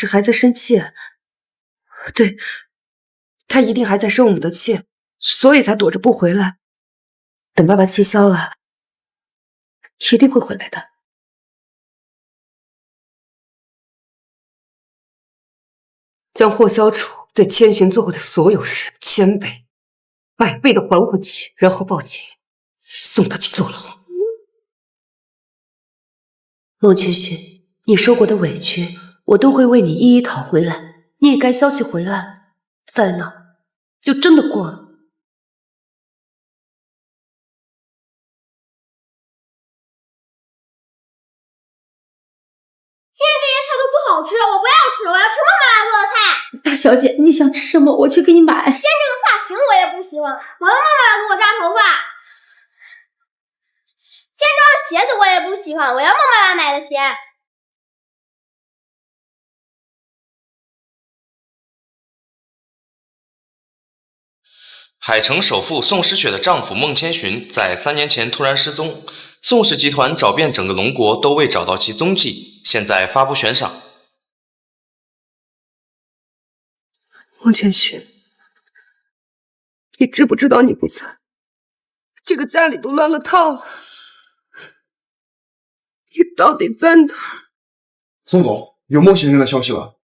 还在生气。对，他一定还在生我们的气，所以才躲着不回来。等爸爸气消了，一定会回来的。将霍小楚对千寻做过的所有事，1000倍、100倍的还回去，然后报警，送他去坐牢。孟千寻，你受过的委屈，我都会为你一一讨回来。你也该消气回来，再闹就真的过了。好吃，我不要吃，我要吃妈妈做的菜。大小姐，你想吃什么？我去给你买。现在这个发型我也不喜欢，我要妈妈给我扎头发。现在这双鞋子我也不喜欢，我要妈妈买的鞋。海城首富宋诗雪的丈夫孟千寻在3年前突然失踪，宋氏集团找遍整个龙国都未找到其踪迹，现在发布悬赏。孟千寻，你知不知道你不在，这个家里都乱了套了。你到底在哪儿？宋总，有孟先生的消息了。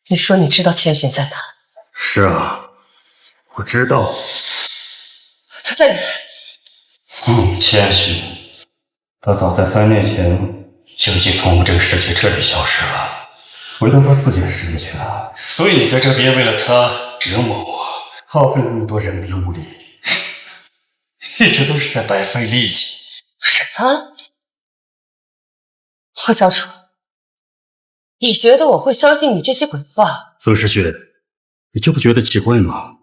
你说你知道千寻在哪儿？是啊，我知道。他在哪儿？千寻，他早在3年前就已经从我们这个世界彻底消失了，回到他自己的世界去了。所以你在这边为了他折磨我，耗费了那么多人力物力，一直都是在白费力气。什么？霍小楚，你觉得我会相信你这些鬼话？宋诗雪，你就不觉得奇怪吗？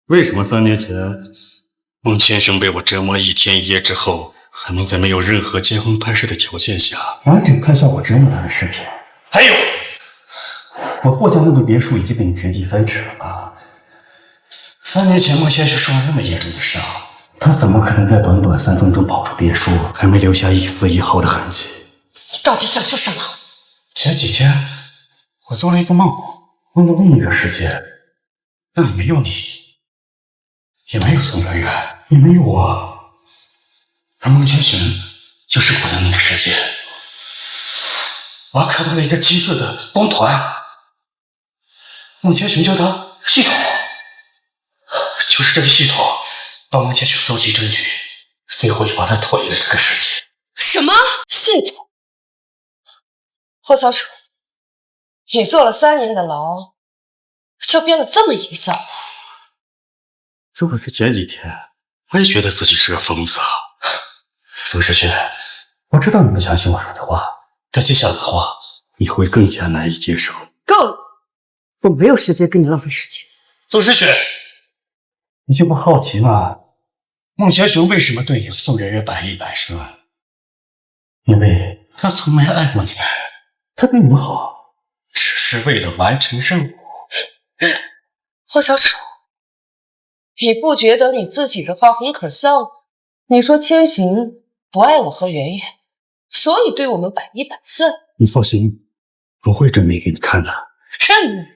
为什么3年前孟千寻被我折磨了1天1夜之后，还能在没有任何监控拍摄的条件下，完整看下我折磨他的视频？还有，我霍家那个别墅已经被你掘地3尺了吧？3年前孟千寻受了那么严重的伤，他怎么可能在短短3分钟跑出别墅，还没留下一丝一毫的痕迹？你到底想说什么？前几天我做了一个梦，梦到另一个世界，那里没有你，也没有宋媛媛，也没有我，而孟千寻就是我的那个世界。我还看到了一个金色的光团，孟千寻叫它系统，就是这个系统帮孟千寻搜集证据，最后也把他脱离了这个世界。什么系统？霍小楚，你坐了3年的牢，就编了这么一个笑话？如果是前几天，我也觉得自己是个疯子啊。宋诗雪，我知道你不相信我说的话，但接下来的话你会更加难以接受。够了，我没有时间跟你浪费时间。宋诗雪，你就不好奇吗？孟千寻为什么对你和宋媛媛百依百顺？因为他从没爱过你们，他对你们好，只是为了完成任务。霍小楚，你不觉得你自己的话很可笑吗？你说千寻不爱我和圆圆，所以对我们百依百顺。你放心，我会证明给你看的。证明？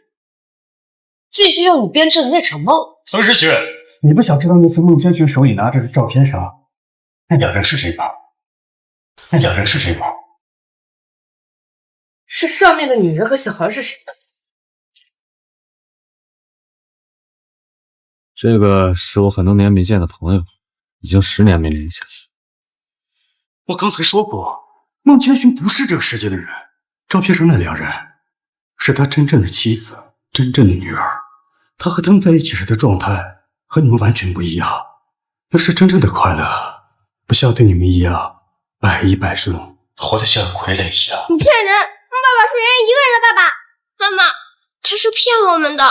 继续用你编织的那场梦。宋诗雪，你不想知道那次孟千寻手里拿着的照片上，那2人是谁吗？那2人是谁吗？是上面的女人和小孩是谁？这个是我很多年没见的朋友，已经10年没联系了。我刚才说过，孟千寻不是这个世界的人。照片上那2人是他真正的妻子，真正的女儿。他和他们在一起时的状态和你们完全不一样，那是真正的快乐，不像对你们一样百依百顺，活得像傀儡一样。你骗人！爸爸是圆圆一个人的爸爸。妈妈，他是骗我们的。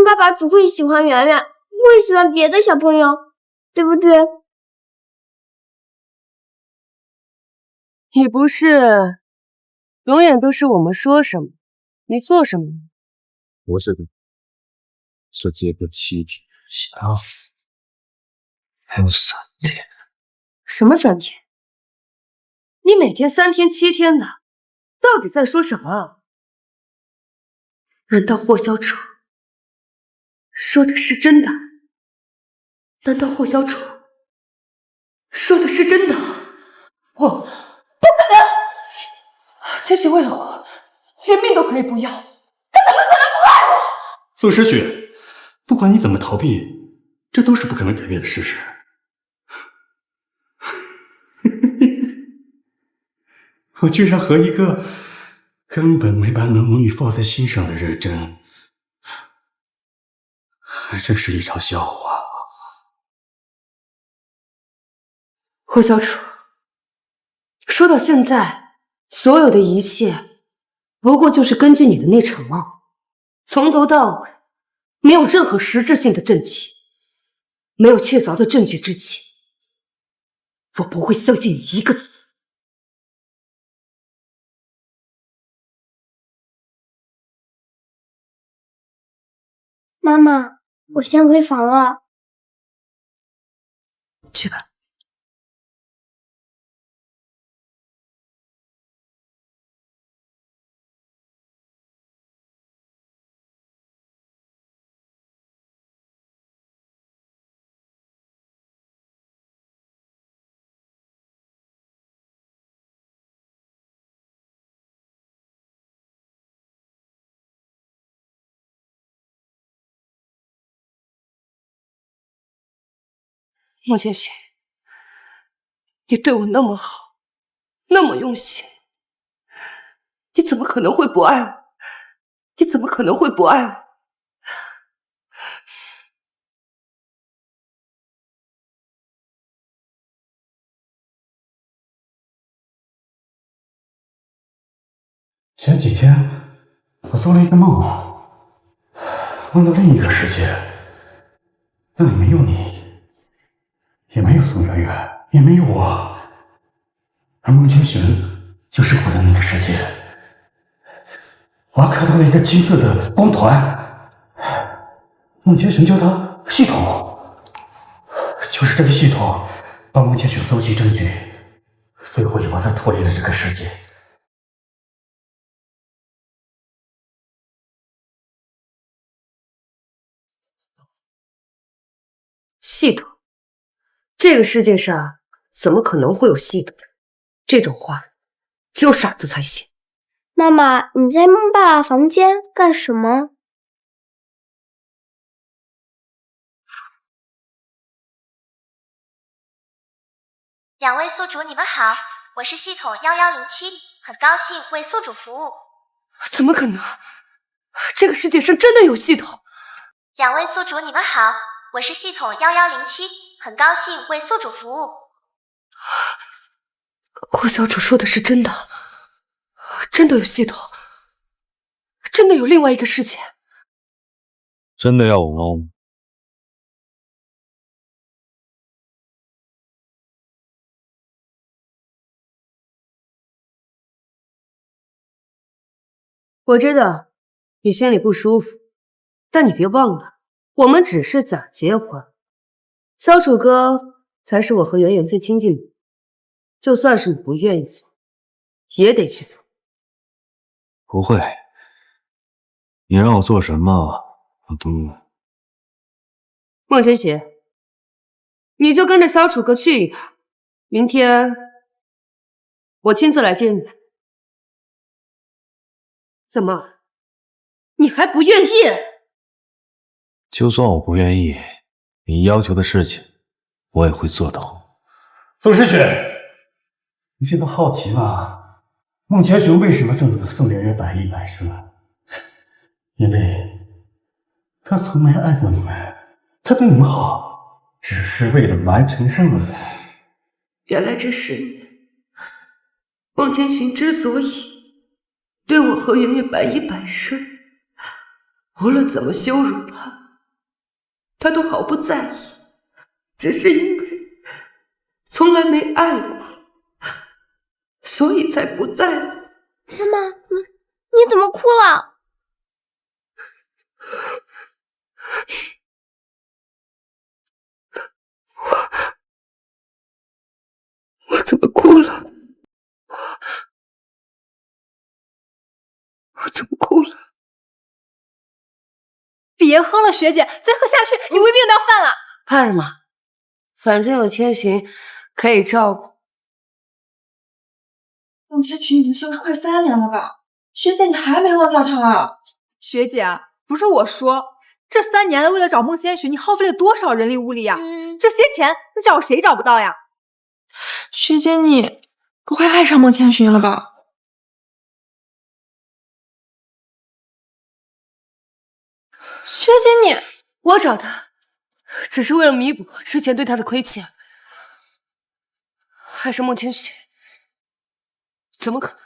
爸爸只会喜欢圆圆，不会喜欢别的小朋友，对不对？你不是永远都是我们说什么，你做什么？不是的，是结婚7天，相夫还有3天。什么3天？你每天3天7天的，到底在说什么？难道霍小楚说的是真的？难道霍小楚说的是真的？我不可能！千寻为了我，连命都可以不要，他怎么可能不爱我？宋诗雪，不管你怎么逃避，这都是不可能改变的事实。我居然和一个根本没把那母女放在心上的认真，还真是一场笑话。霍小楚，说到现在，所有的一切不过就是根据你的那场梦，从头到尾没有任何实质性的证据，没有确凿的证据之前，我不会相信你一个字。妈妈，我先回房了。去吧。孟千寻，你对我那么好，那么用心，你怎么可能会不爱我？你怎么可能会不爱我？前几天我做了一个梦，梦到另一个世界，那里没有你，也没有宋媛媛，也没有我，而孟千寻就是我的那个世界。我还看到了一个金色的光团，孟千寻叫它系统，就是这个系统帮孟千寻搜集证据，最后也把他脱离了这个世界。系统？这个世界上怎么可能会有系统？这种话只有傻子才信。妈妈，你在孟爸爸房间干什么？两位宿主，你们好，我是系统1107，很高兴为宿主服务。怎么可能？这个世界上真的有系统？两位宿主，你们好，我是系统1107，很高兴为宿主服务。霍小楚说的是真的，真的有系统，真的有另外一个世界。真的要我猫吗？我知道你心里不舒服，但你别忘了，我们只是假结婚。小楚哥才是我和圆圆最亲近的，就算是你不愿意做，也得去做。不会，你让我做什么，我都……孟千寻，你就跟着小楚哥去一趟，明天我亲自来接你。怎么，你还不愿意？就算我不愿意，你要求的事情，我也会做到。宋诗雪，你现在好奇吗？孟千寻为什么对宋媛媛百依百顺？因为他从没爱过你们，他对你们好，只是为了完成任务。原来这10年，孟千寻之所以对我和圆圆百依百顺，无论怎么羞辱他都毫不在意，只是因为从来没爱过，所以才不在乎。妈妈，你怎么哭了？我怎么哭了？我怎么哭了？别喝了，学姐，再喝下去你胃病都要犯了。怕什么？反正有千寻可以照顾。孟千寻已经消失快3年了吧？学姐，你还没忘掉他啊？学姐，不是我说，这3年了，为了找孟千寻，你耗费了多少人力物力呀？这些钱你找谁找不到呀？学姐，你不会爱上孟千寻了吧？学姐你，我找他，只是为了弥补之前对他的亏欠。还是孟千雪，怎么可能？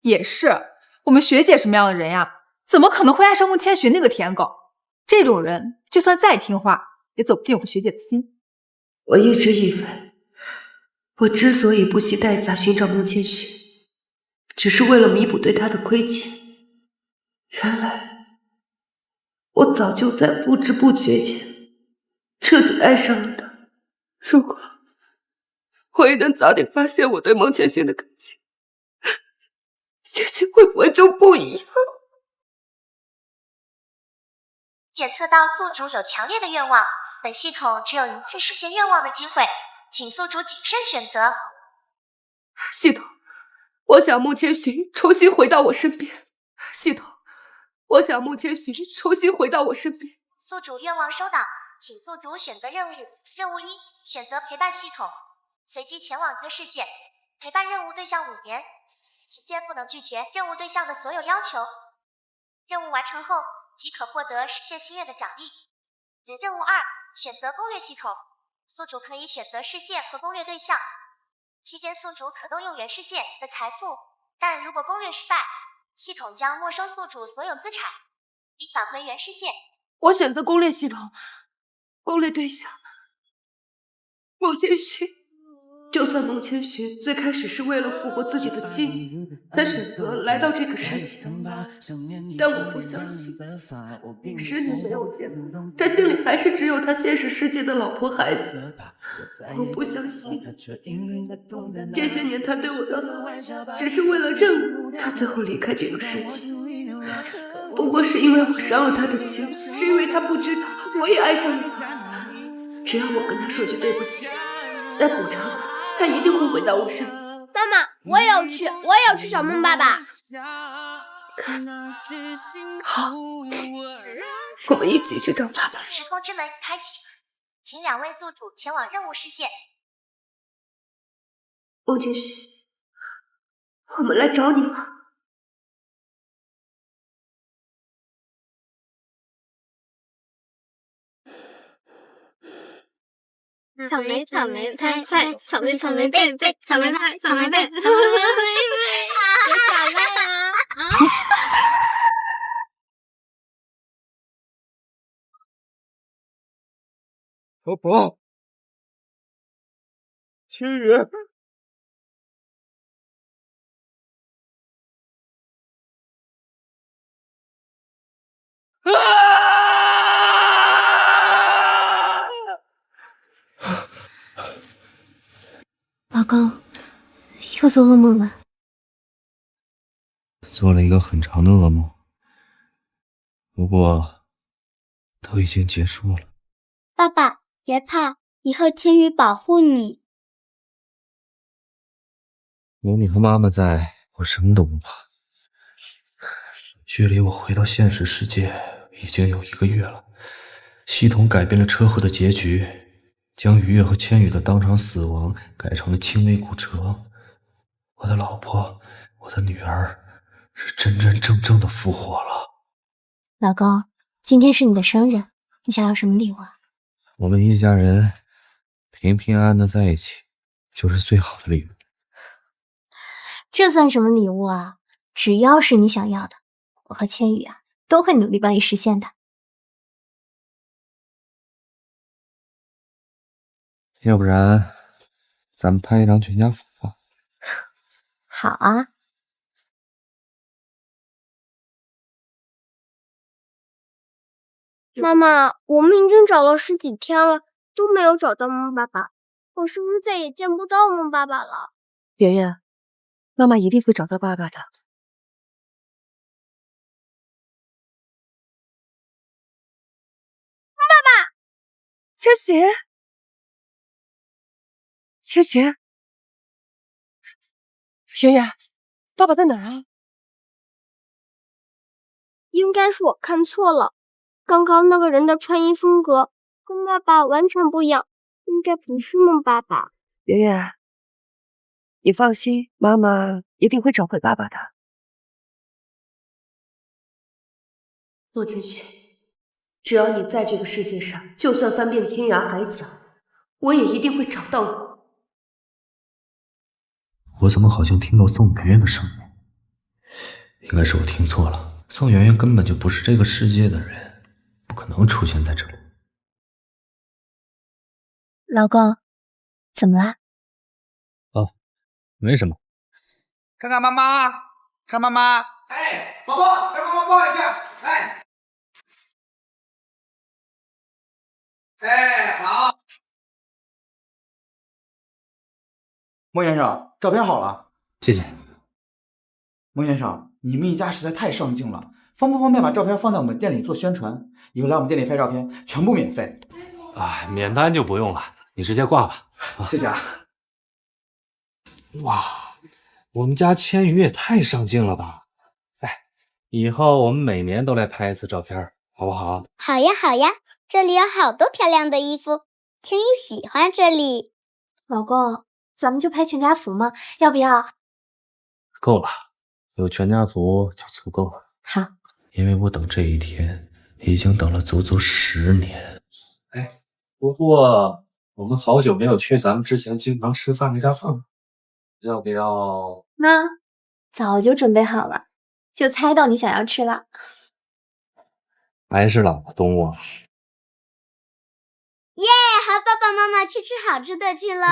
也是，我们学姐什么样的人呀？怎么可能会爱上孟千雪那个舔狗？这种人就算再听话，也走不进我们学姐的心。我一直以为，我之所以不惜代价寻找孟千雪，只是为了弥补对她的亏欠。原来，我早就在不知不觉间彻底爱上了她。如果我也能早点发现我对孟千雪的感情，结局会不会就不一样？检测到宿主有强烈的愿望，本系统只有一次实现愿望的机会，请宿主谨慎选择。系统，我想孟千雪重新回到我身边。系统，我想孟千雪重新回到我身边。宿主愿望收到，请宿主选择任务。任务1，选择陪伴系统，随机前往一个事件，陪伴任务对象5年，期间不能拒绝任务对象的所有要求。任务完成后即可获得实现心愿的奖励。任务2，选择攻略系统，宿主可以选择事件和攻略对象，期间宿主可动用原事件的财富，但如果攻略失败，系统将没收宿主所有资产，并返回原事件。我选择攻略系统，攻略对象孟千雪。就算孟千雪最开始是为了复活自己的亲女，才选择来到这个世界，但我不相信10年没有见，他心里还是只有他现实世界的老婆孩子。我不相信这些年他对我的好只是为了任务，他最后离开这个世界，不过是因为我伤了他的心，是因为他不知道我也爱上了他。只要我跟他说句对不起，再补偿他一定会回到我身边。妈妈，我也要去找孟爸爸。好，我们一起去找爸爸。时空之门开启，请2位宿主前往任务事件。孟千雪，我们来找你吧。草莓草莓拍拍，草莓草莓贝贝，草莓拍草莓贝，草莓贝贝，别耍赖啊！小宝，千羽，老公，又做噩梦了。做了一个很长的噩梦，不过都已经结束了。爸爸，别怕，以后千羽保护你。有你和妈妈在，我什么都不怕。距离我回到现实世界已经有1个月了，系统改变了车祸的结局，将于月和千羽的当场死亡改成了轻微骨折。我的老婆，我的女儿，是真真正正的复活了。老公，今天是你的生日，你想要什么礼物啊？我们一家人平平安安的在一起，就是最好的礼物。这算什么礼物啊？只要是你想要的，我和千羽啊都会努力帮你实现的。要不然，咱们拍一张全家福吧。好啊。妈妈，我们已经找了10几天了，都没有找到孟爸爸，我是不是再也见不到孟爸爸了？圆圆，妈妈一定会找到爸爸的。爸爸，千雪，千雪，圆圆，爸爸在哪儿啊？应该是我看错了，刚刚那个人的穿衣风格跟爸爸完全不一样，应该不是孟爸爸。圆圆，你放心，妈妈一定会找回爸爸的。孟千雪，只要你在这个世界上，就算翻遍天涯海角，我也一定会找到你。我怎么好像听到宋媛媛的声音？应该是我听错了，宋媛媛根本就不是这个世界的人，不可能出现在这里。老公，怎么啦？哦，没什么。看看妈妈，看妈妈。哎，宝宝，来帮忙抱一下，来。哎，好。孟先生，照片好了，谢谢。孟先生，你们一家实在太上镜了，方不方便把照片放在我们店里做宣传？以后来我们店里拍照片全部免费。啊，免单就不用了，你直接挂吧。谢谢啊。哇，我们家千羽也太上镜了吧！哎，以后我们每年都来拍一次照片，好不好？好呀好呀，这里有好多漂亮的衣服，千羽喜欢这里。老公，咱们就拍全家福吗？要不要？够了，有全家福就足够了。好，因为我等这一天已经等了足足10年。哎，不过我们好久没有去咱们之前经常吃饭那家饭了，要不要？那早就准备好了，就猜到你想要吃了。还是老东窝。耶，和爸爸妈妈去吃好吃的去了。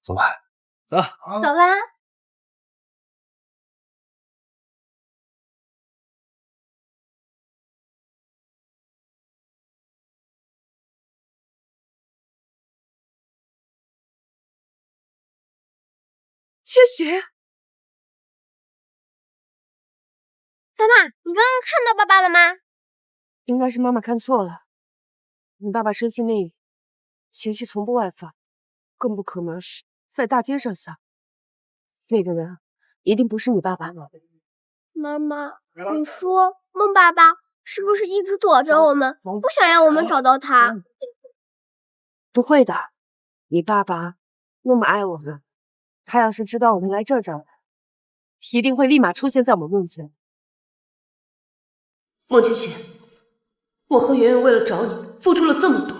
走吧，走，走啦。千雪，妈妈，你刚刚看到爸爸了吗？应该是妈妈看错了。你爸爸生性内敛，情绪从不外放，更不可能是在大街上想。那个人一定不是你爸爸。妈妈，你说孟爸爸是不是一直躲着我们，不想让我们找到他？不会的，你爸爸那么爱我们，他要是知道我们来这儿，一定会立马出现在我们面前。孟千雪，我和圆圆为了找你付出了这么多，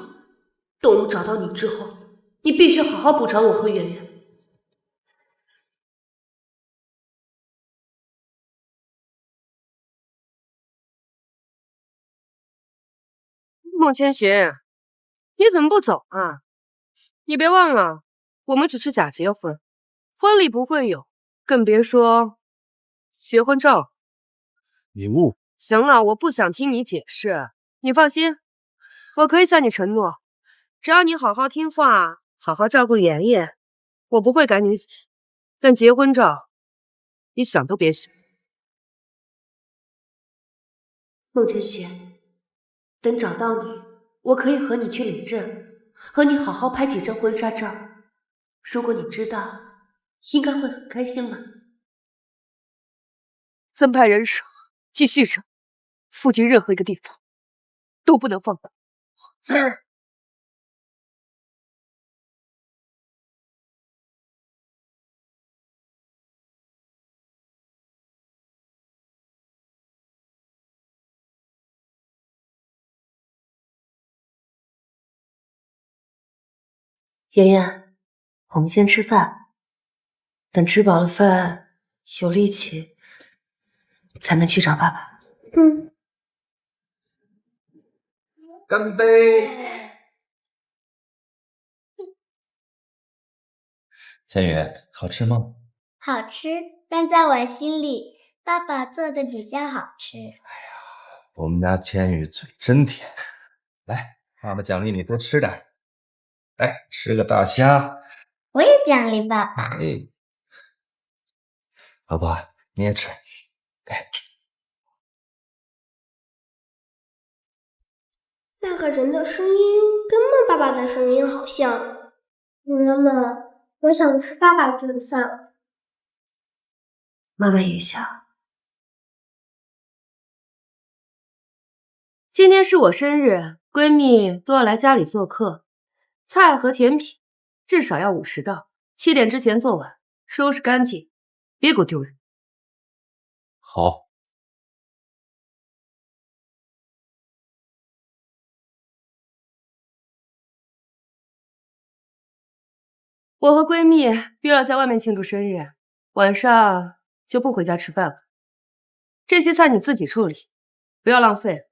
等我们找到你之后，你必须好好补偿我和圆圆。孟千雪，你怎么不走啊？你别忘了，我们只是假结婚，婚礼不会有，更别说结婚照。礼物。行了，我不想听你解释。你放心，我可以向你承诺，只要你好好听话，好好照顾妍妍，我不会赶你走。但结婚照，你想都别想。孟千雪，等找到你，我可以和你去领证，和你好好拍几张婚纱照。如果你知道，应该会很开心吧。增派人手，继续着，附近任何一个地方都不能放过。是。妍妍，我们先吃饭，等吃饱了饭，有力气，才能去找爸爸。嗯。干杯！千羽，好吃吗？好吃，但在我心里，爸爸做的比较好吃。我们家千羽嘴真甜。来，爸爸奖励你多吃点。来，吃个大虾。我也奖励爸爸。哎，老婆，你也吃。那个人的声音跟孟爸爸的声音好像。女人们，我想吃爸爸做的饭。妈妈也想。今天是我生日，闺蜜都要来家里做客，菜和甜品至少要50道，7点之前做完，收拾干净，别给我丢人。好。我和闺蜜约了在外面庆祝生日，晚上就不回家吃饭了。这些菜你自己处理，不要浪费。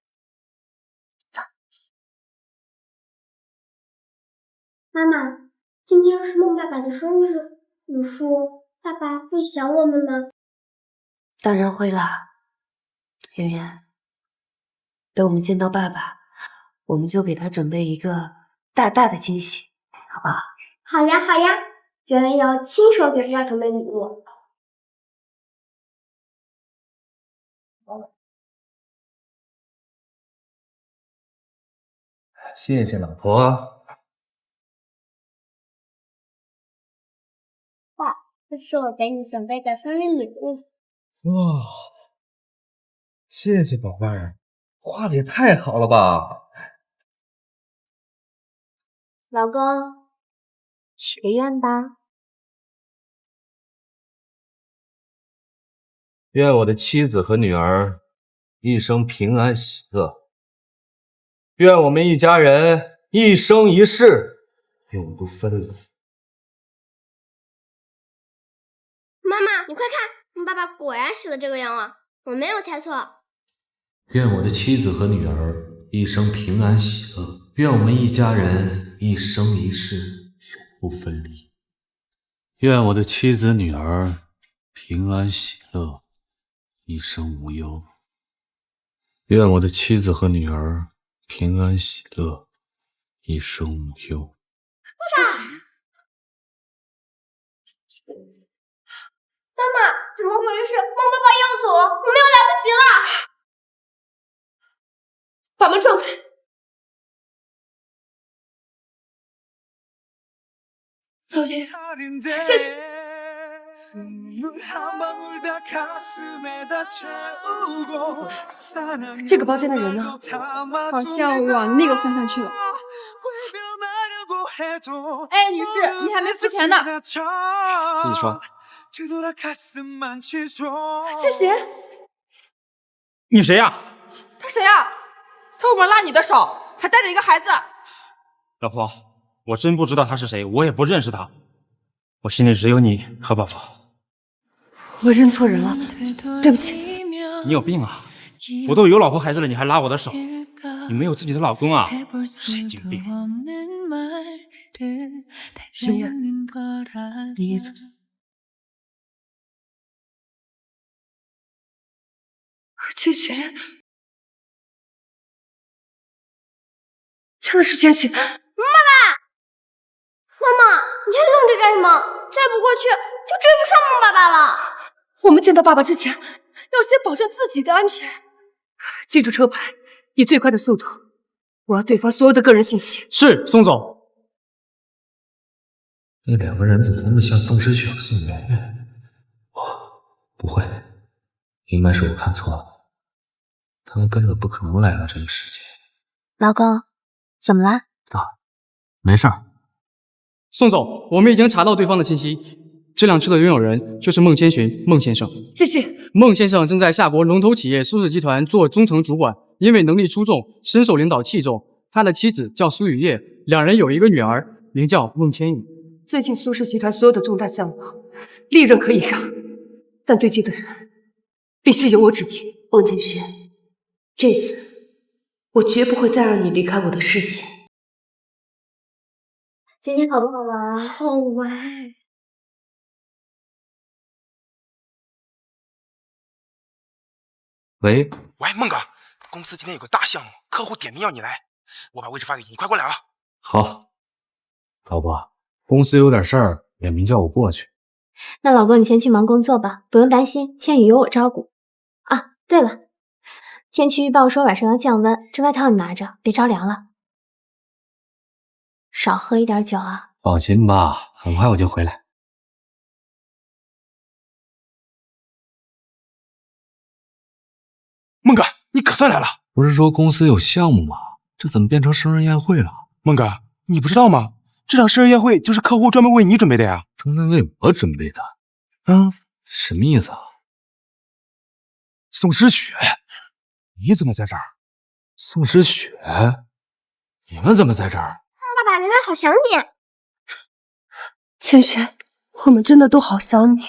妈妈，今天是孟爸爸的生日，你说爸爸会想我们吗？当然会啦，圆圆。等我们见到爸爸，我们就给他准备一个大大的惊喜，好不好？好呀，好呀，圆圆要亲手给爸爸准备礼物。谢谢老婆。爸，这是我给你准备的生日礼物。哇，谢谢宝贝儿，画的也太好了吧！老公，许个愿吧。愿我的妻子和女儿一生平安喜乐，愿我们一家人一生一世永不分离。妈妈，你快看，爸爸果然许了这个愿望，我没有猜错。愿我的妻子和女儿一生平安喜乐，愿我们一家人一生一世永不分离。愿我的妻子女儿平安喜乐，一生无忧。愿我的妻子和女儿平安喜乐，一生无忧。谢谢。妈妈，怎么回事？孟爸爸要走了，我们要来不及了！把门撞开。曹爷，谢谢。这个包间的人呢？好像往那个方向去了。哎，女士，你还没付钱呢。自己刷。千寻，你谁呀？他谁呀？他为什么拉你的手，还带着一个孩子？老婆，我真不知道他是谁，我也不认识他，我心里只有你和宝宝。我认错人了，对不起。你有病啊！我都有老婆孩子了，你还拉我的手？你没有自己的老公啊？神经病！圆圆，你意思？千寻，真的是千寻！妈妈，你还愣着干什么？再不过去就追不上孟爸爸了。我们见到爸爸之前，要先保证自己的安全。记住车牌，以最快的速度，我要对方所有的个人信息。是，宋总。那两个人怎么那么像宋诗雪和宋媛媛？不会，应该是我看错了，他们根本不可能来到这个世界。老公，怎么了？没事儿。宋总，我们已经查到对方的信息，这辆车的拥有人就是孟千寻，孟先生。谢谢。孟先生正在夏国龙头企业苏氏集团做中层主管，因为能力出众，深受领导器重。他的妻子叫苏雨叶，两人有一个女儿，名叫孟千羽。最近苏氏集团所有的重大项目，利润可以让，但对接的人必须由我指定。孟千寻，这次我绝不会再让你离开我的视线。今天好不好玩？好玩。喂，孟哥，公司今天有个大项目，客户点名要你来，我把位置发给你，你快过来啊！好，老婆，公司有点事儿，点名叫我过去。那老公你先去忙工作吧，不用担心，千羽有我照顾。啊，对了，天气预报说晚上要降温，这外套你拿着，别着凉了。少喝一点酒啊。放心吧，很快我就回来。孟哥，你可算来了！不是说公司有项目吗？这怎么变成生日宴会了？孟哥，你不知道吗？这场生日宴会就是客户专门为你准备的呀！专门为我准备的？什么意思啊？宋诗雪，你怎么在这儿？宋诗雪，你们怎么在这儿？爸爸，圆圆好想你。千雪，我们真的都好想你。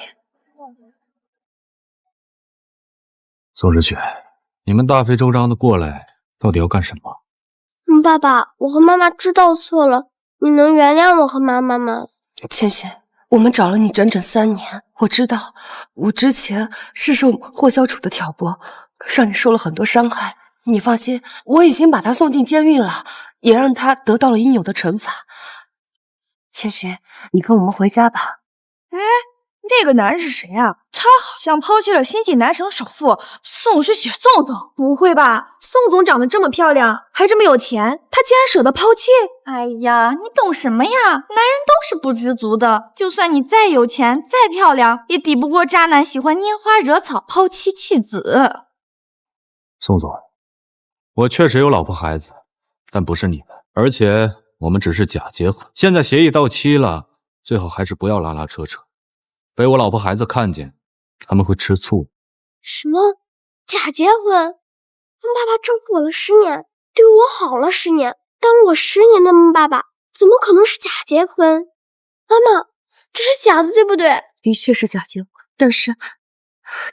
宋之雪，你们大费周章的过来，到底要干什么？爸爸，我和妈妈知道错了，你能原谅我和妈妈吗？千雪，我们找了你整整3年，我知道，我之前是受霍小楚的挑拨，让你受了很多伤害。你放心，我已经把他送进监狱了，也让他得到了应有的惩罚。千雪，你跟我们回家吧。哎，那个男人是谁啊？他好像抛弃了新晋南城首富宋诗雪宋总。不会吧？宋总长得这么漂亮，还这么有钱，他竟然舍得抛弃？哎呀，你懂什么呀？男人都是不知足的，就算你再有钱、再漂亮，也抵不过渣男喜欢拈花惹草、抛妻弃子。宋总，我确实有老婆孩子，但不是你们，而且我们只是假结婚。现在协议到期了，最好还是不要拉拉扯扯，被我老婆孩子看见，他们会吃醋。什么？假结婚？爸爸照顾我了10年，对我好了10年，当了我10年的孟爸爸，怎么可能是假结婚？妈妈，这是假的，对不对？的确是假结婚，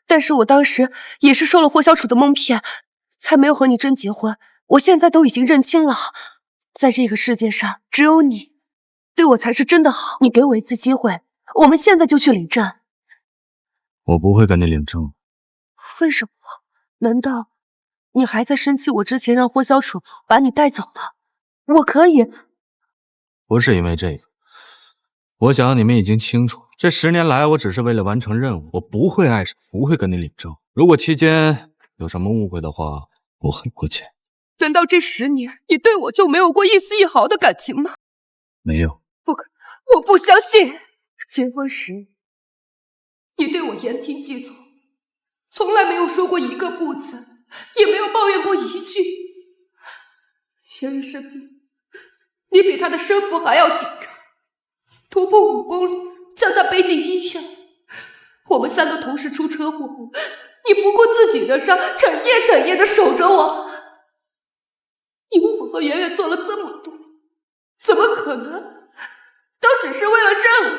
但是我当时也是受了霍小楚的蒙骗，才没有和你真结婚。我现在都已经认清了，在这个世界上，只有你对我才是真的好。你给我一次机会，我们现在就去领证。我不会跟你领证。为什么？难道你还在生气我之前让霍小楚把你带走了？我可以。不是因为这个，我想你们已经清楚，这10年来我只是为了完成任务，我不会碍手，不会跟你领证。如果期间有什么误会的话，我很抱歉。难道这10年你对我就没有过一丝一毫的感情吗？没有。不可，我不相信。结婚时你对我言听计从，从来没有说过一个不字，也没有抱怨过一句。圆圆生病，你比他的生父还要紧张，徒步5公里将他背进医院。我们3个同时出车祸，你不顾自己的伤，整夜的守着我。你为我和圆圆做了这么多，怎么可能都只是为了任务？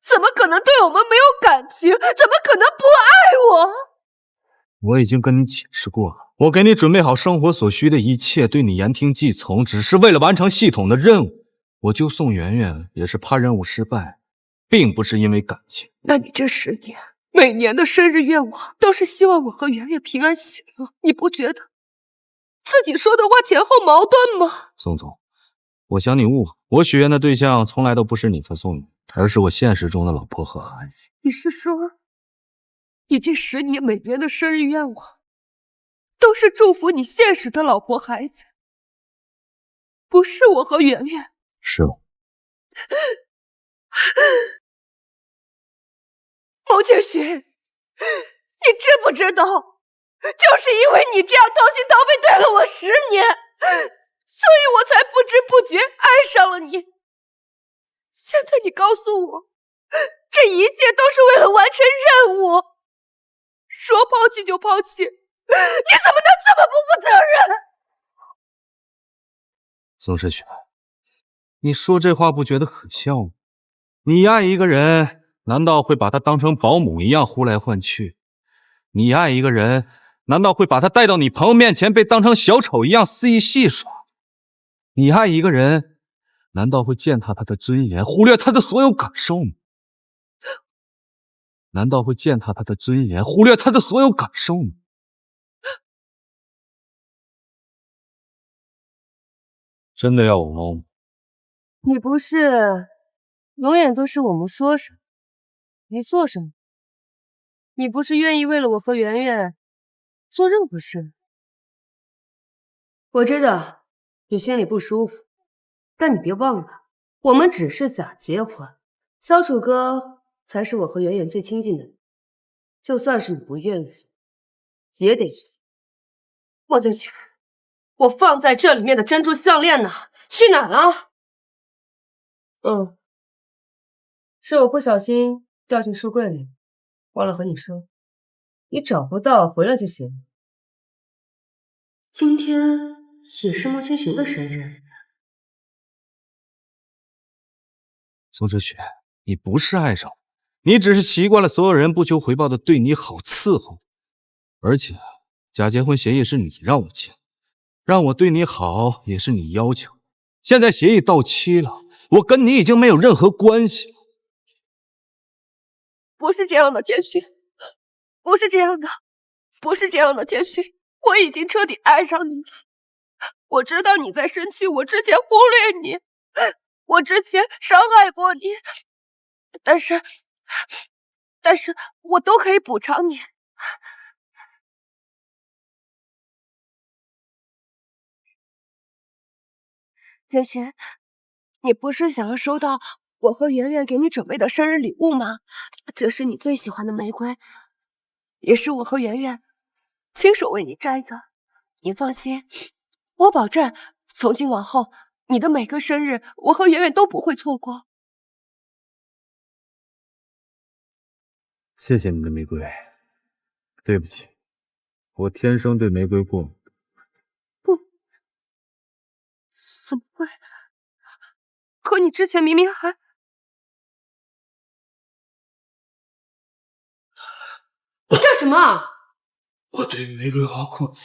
怎么可能对我们没有感情？怎么可能不爱我？我已经跟你解释过了，我给你准备好生活所需的一切，对你言听计从，只是为了完成系统的任务。我救宋圆圆也是怕任务失败，并不是因为感情。那你这10年每年的生日愿望都是希望我和圆圆平安喜乐，你不觉得自己说的话前后矛盾吗？宋总，我想你误会，我许愿的对象从来都不是你和宋雨，而是我现实中的老婆和孩子。你是说你这10年每年的生日愿望都是祝福你现实的老婆孩子，不是我和圆圆？是我。毛建勋，你知不知道，就是因为你这样掏心掏肺对了我10年，所以我才不知不觉爱上了你。现在你告诉我，这一切都是为了完成任务，说抛弃就抛弃，你怎么能这么不负责任？宋诗雪，你说这话不觉得可笑吗？你爱一个人，难道会把他当成保姆一样呼来唤去？你爱一个人，难道会把他带到你朋友面前被当成小丑一样肆意戏耍？你爱一个人，难道会践踏他的尊严，忽略他的所有感受吗？难道会践踏他的尊严，忽略他的所有感受吗？真的要我猫吗？你不是永远都是我们说什么你做什么？你不是愿意为了我和圆圆做任何事？我知道你心里不舒服，但你别忘了，我们只是假结婚，小楚哥才是我和圆圆最亲近的人，就算是你不愿意，也得去。莫正贤，我放在这里面的珍珠项链呢？去哪儿了？是我不小心掉进书柜里，忘了和你说，你找不到回来就行。今天也是莫千寻的生日。宋之雪，你不是爱上我，你只是习惯了所有人不求回报的对你好伺候。而且假结婚协议是你让我签，让我对你好也是你要求。现在协议到期了，我跟你已经没有任何关系了。不是这样的，千寻，不是这样的，不是这样的，千寻，我已经彻底爱上你了。我知道你在生气，我之前忽略你，我之前伤害过你，但是我都可以补偿你。千寻，你不是想要收到我和圆圆给你准备的生日礼物吗？这是你最喜欢的玫瑰，也是我和圆圆亲手为你摘的。你放心，我保证从今往后，你的每个生日，我和圆圆都不会错过。谢谢你的玫瑰，对不起，我天生对玫瑰过敏。怎么会？可你之前明明还……你干什么？我对玫瑰花过敏。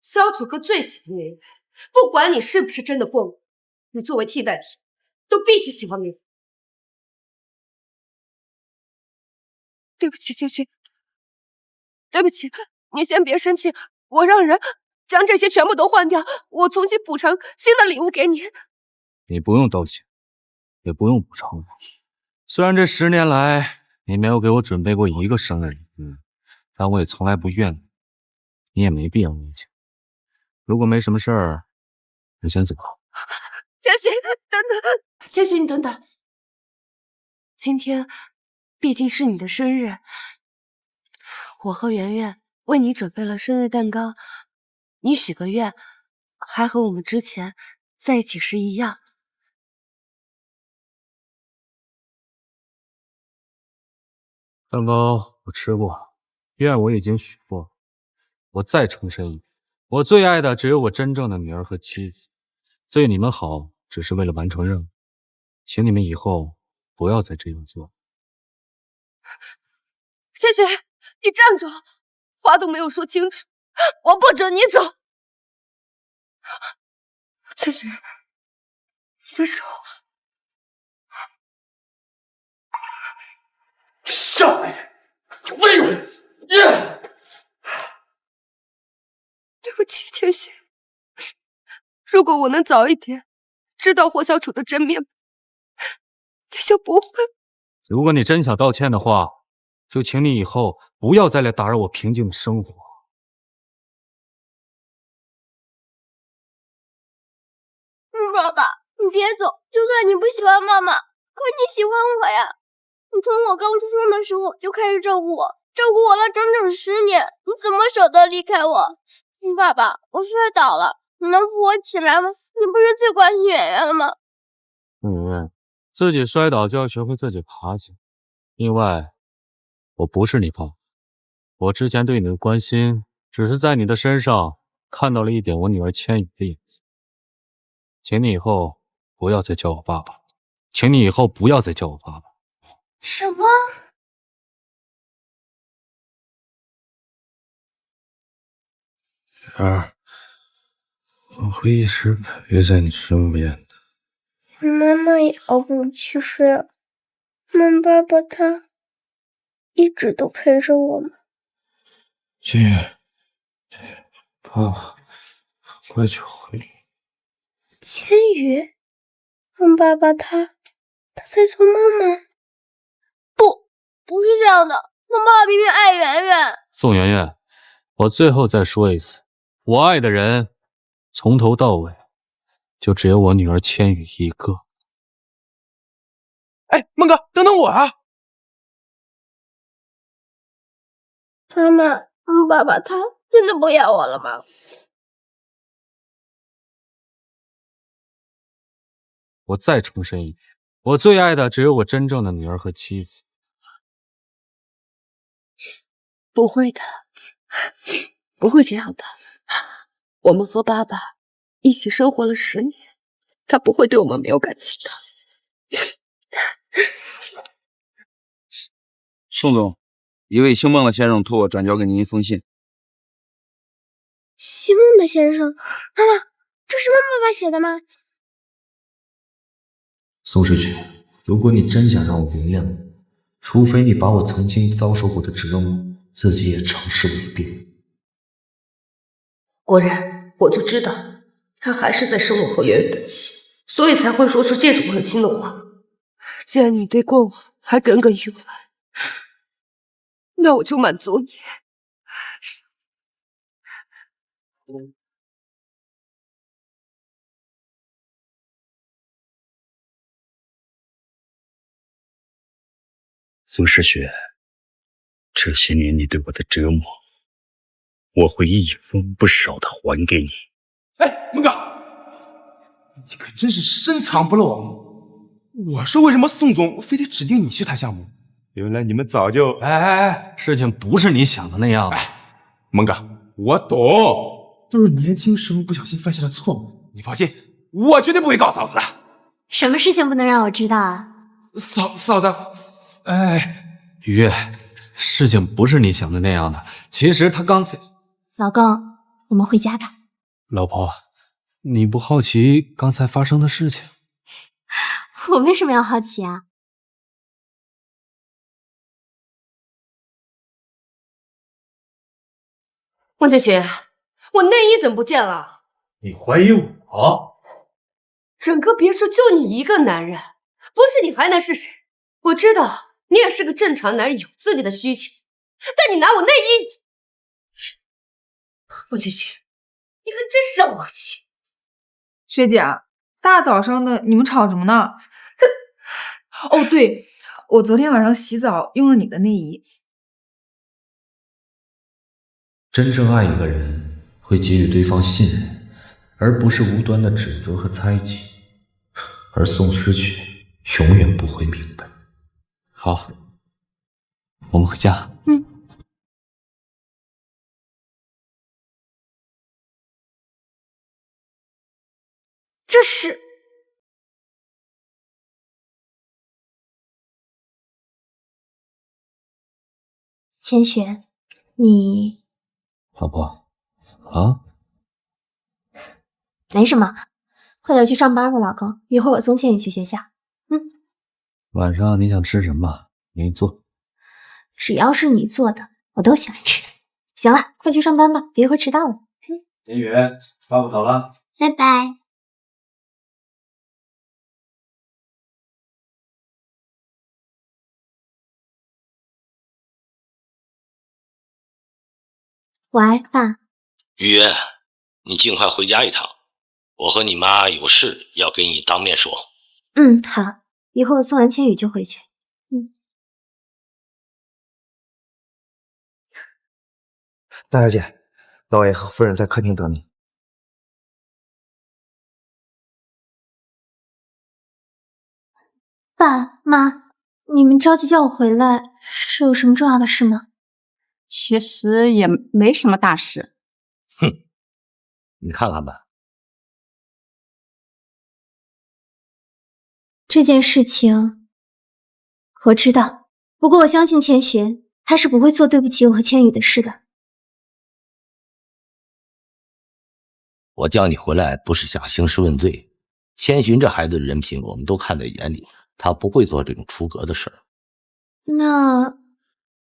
萧楚歌最喜欢玫瑰，不管你是不是真的过敏，你作为替代品，都必须喜欢玫瑰。对不起，千寻，对不起，你先别生气，我让人将这些全部都换掉，我重新补偿新的礼物给你。你不用道歉，也不用补偿我。虽然这10年来你没有给我准备过一个生日礼物，但我也从来不怨你，你也没必要理解。如果没什么事儿，你先走吧。千寻，等等，千寻，你等等。今天毕竟是你的生日，我和圆圆为你准备了生日蛋糕，你许个愿，还和我们之前在一起时一样。蛋糕我吃过，愿我已经许过。我再重申一遍，我最爱的只有我真正的女儿和妻子。对你们好，只是为了完成任务，请你们以后不要再这样做。谢谢，你站住！话都没有说清楚，我不准你走。谢谢，你的手。上来！为我耶！对不起，千寻。如果我能早一点知道霍小楚的真面目，也就不会。如果你真想道歉的话，就请你以后不要再来打扰我平静的生活。爸爸，你别走，就算你不喜欢妈妈，可你喜欢我呀。你从我刚出生的时候就开始照顾我，照顾我了整整10年，你怎么舍得离开我？爸爸，我摔倒了，你能扶我起来吗？你不是最关心圆圆了吗？圆，自己摔倒就要学会自己爬起。另外，我不是你爸，我之前对你的关心，只是在你的身上看到了一点我女儿千羽的影子。请你以后不要再叫我爸爸，请你以后不要再叫我爸爸。什么？女儿，我会一直陪在你身边的。妈妈也熬不去睡了，那爸爸他一直都陪着我吗？金宇，爸爸很快就回来。千羽，那爸爸他在做梦吗？不是这样的，那爸爸明明爱圆圆。宋圆圆，我最后再说一次，我爱的人从头到尾就只有我女儿千羽一个。哎，孟哥，等等我啊！妈妈，爸爸他真的不要我了吗？我再重申一遍，我最爱的只有我真正的女儿和妻子。不会的，不会这样的。我们和爸爸一起生活了10年，他不会对我们没有感情的。宋总，一位姓孟的先生托我转交给您一封信。姓孟的先生，妈妈，这是孟爸爸写的吗？宋诗雪，如果你真想让我原谅你，除非你把我曾经遭受过的折磨自己也尝试了一遍。果然，我就知道他还是在生我和圆圆的气，所以才会说出这种狠心的话。既然你对过我还耿耿于怀，那我就满足你。苏诗雪，这些年你对我的折磨，我会一分不少的还给你。哎，孟哥，你可真是深藏不露啊！我说为什么宋总非得指定你去谈项目？原来你们早就……事情不是你想的那样的。孟哥，我懂，都是年轻时候不小心犯下的错误。你放心，我绝对不会告嫂子的。什么事情不能让我知道啊？嫂子，雨月，事情不是你想的那样的。其实他刚才……老公，我们回家吧。老婆，你不好奇刚才发生的事情？我为什么要好奇啊？孟千寻，我内衣怎么不见了？你怀疑我？整个别墅就你一个男人，不是你还能是谁？我知道你也是个正常男人，有自己的需求，但你拿我内衣……孟千寻，你可真是恶心！学姐，大早上的你们吵什么呢？哦，对，我昨天晚上洗澡用了你的内衣。真正爱一个人，会给予对方信任，而不是无端的指责和猜忌。而宋诗雪永远不会明白。好，我们回家。这是……千雪，你老婆，怎么了？没什么，快点去上班吧，老公。一会儿我送倩雨去学校。晚上你想吃什么？你做。只要是你做的，我都喜欢吃。行了，快去上班吧，别一会儿迟到了。千雨，爸爸走了。拜拜。喂，爸。雨月，你尽快回家一趟，我和你妈有事要跟你当面说。好，一会儿我送完千羽就回去。大小姐，老爷和夫人在客厅等你。爸妈，你们着急叫我回来，是有什么重要的事吗？其实也没什么大事。你看看吧。这件事情我知道，不过我相信千寻，他是不会做对不起我和千羽的事的。我叫你回来不是想兴师问罪，千寻这孩子的人品我们都看在眼里，他不会做这种出格的事儿。那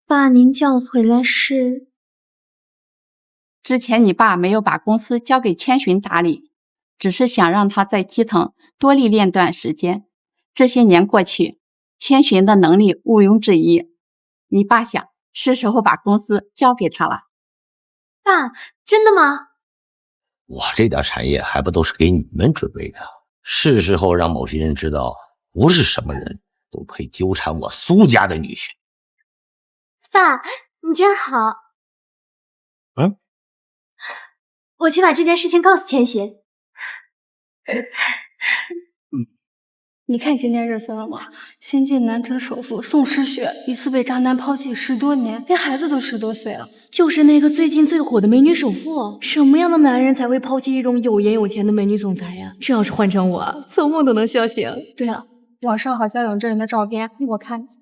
爸，您叫我回来是？之前你爸没有把公司交给千寻打理，只是想让他在基层多历练段时间。这些年过去，千寻的能力毋庸置疑。你爸想，是时候把公司交给他了。爸，真的吗？我这点产业还不都是给你们准备的？是时候让某些人知道，不是什么人都可以纠缠我苏家的女婿。爸，你真好。我去把这件事情告诉千寻。你看今天热搜了吗？新晋南城首富宋诗雪疑似被渣男抛弃10多年，连孩子都10多岁了。就是那个最近最火的美女首富。什么样的男人才会抛弃这种有颜有钱的美女总裁呀？这要是换成我，做梦都能笑醒。对了，网上好像有这人的照片，我看一下。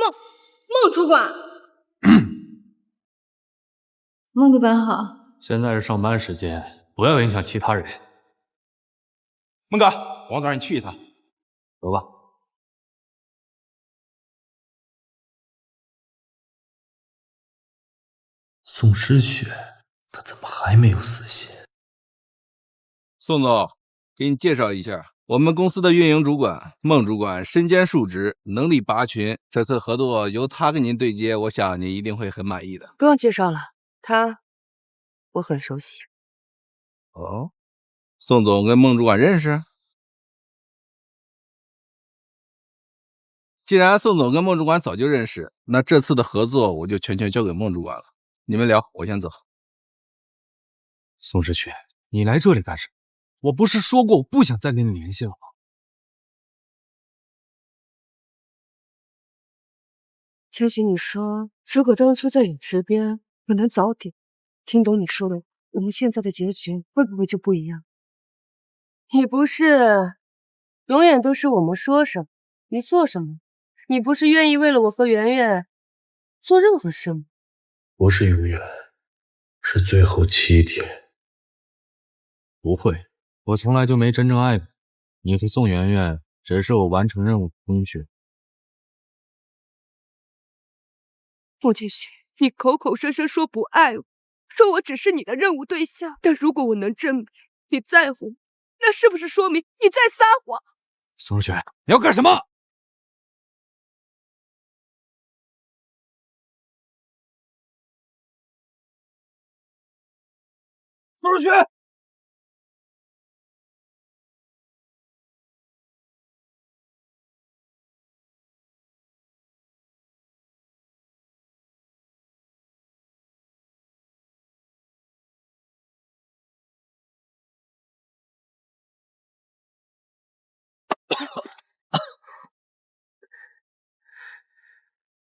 孟主管，孟主管好。现在是上班时间，不要影响其他人。孟哥，王总让你去一趟，走吧。宋诗雪，他怎么还没有死心？宋总，给你介绍一下，我们公司的运营主管孟主管身兼数职，能力拔群。这次合作由他跟您对接，我想您一定会很满意的。不用介绍了，他我很熟悉。哦，宋总跟孟主管认识？既然宋总跟孟主管早就认识，那这次的合作我就全权交给孟主管了。你们聊，我先走。宋诗雪，你来这里干什么？我不是说过我不想再跟你联系了吗？千寻，你说如果当初在泳池边我能早点听懂你说的，我们现在的结局会不会就不一样？你不是永远都是我们说什么你做什么，你不是愿意为了我和圆圆做任何事吗？不是永远，是最后7天。不会，我从来就没真正爱过你和宋媛媛，只是我完成任务的工具。穆千寻，你口口声声说不爱我，说我只是你的任务对象，但如果我能证明你在乎我，那是不是说明你在撒谎？宋诗雪，你要干什么？宋诗雪，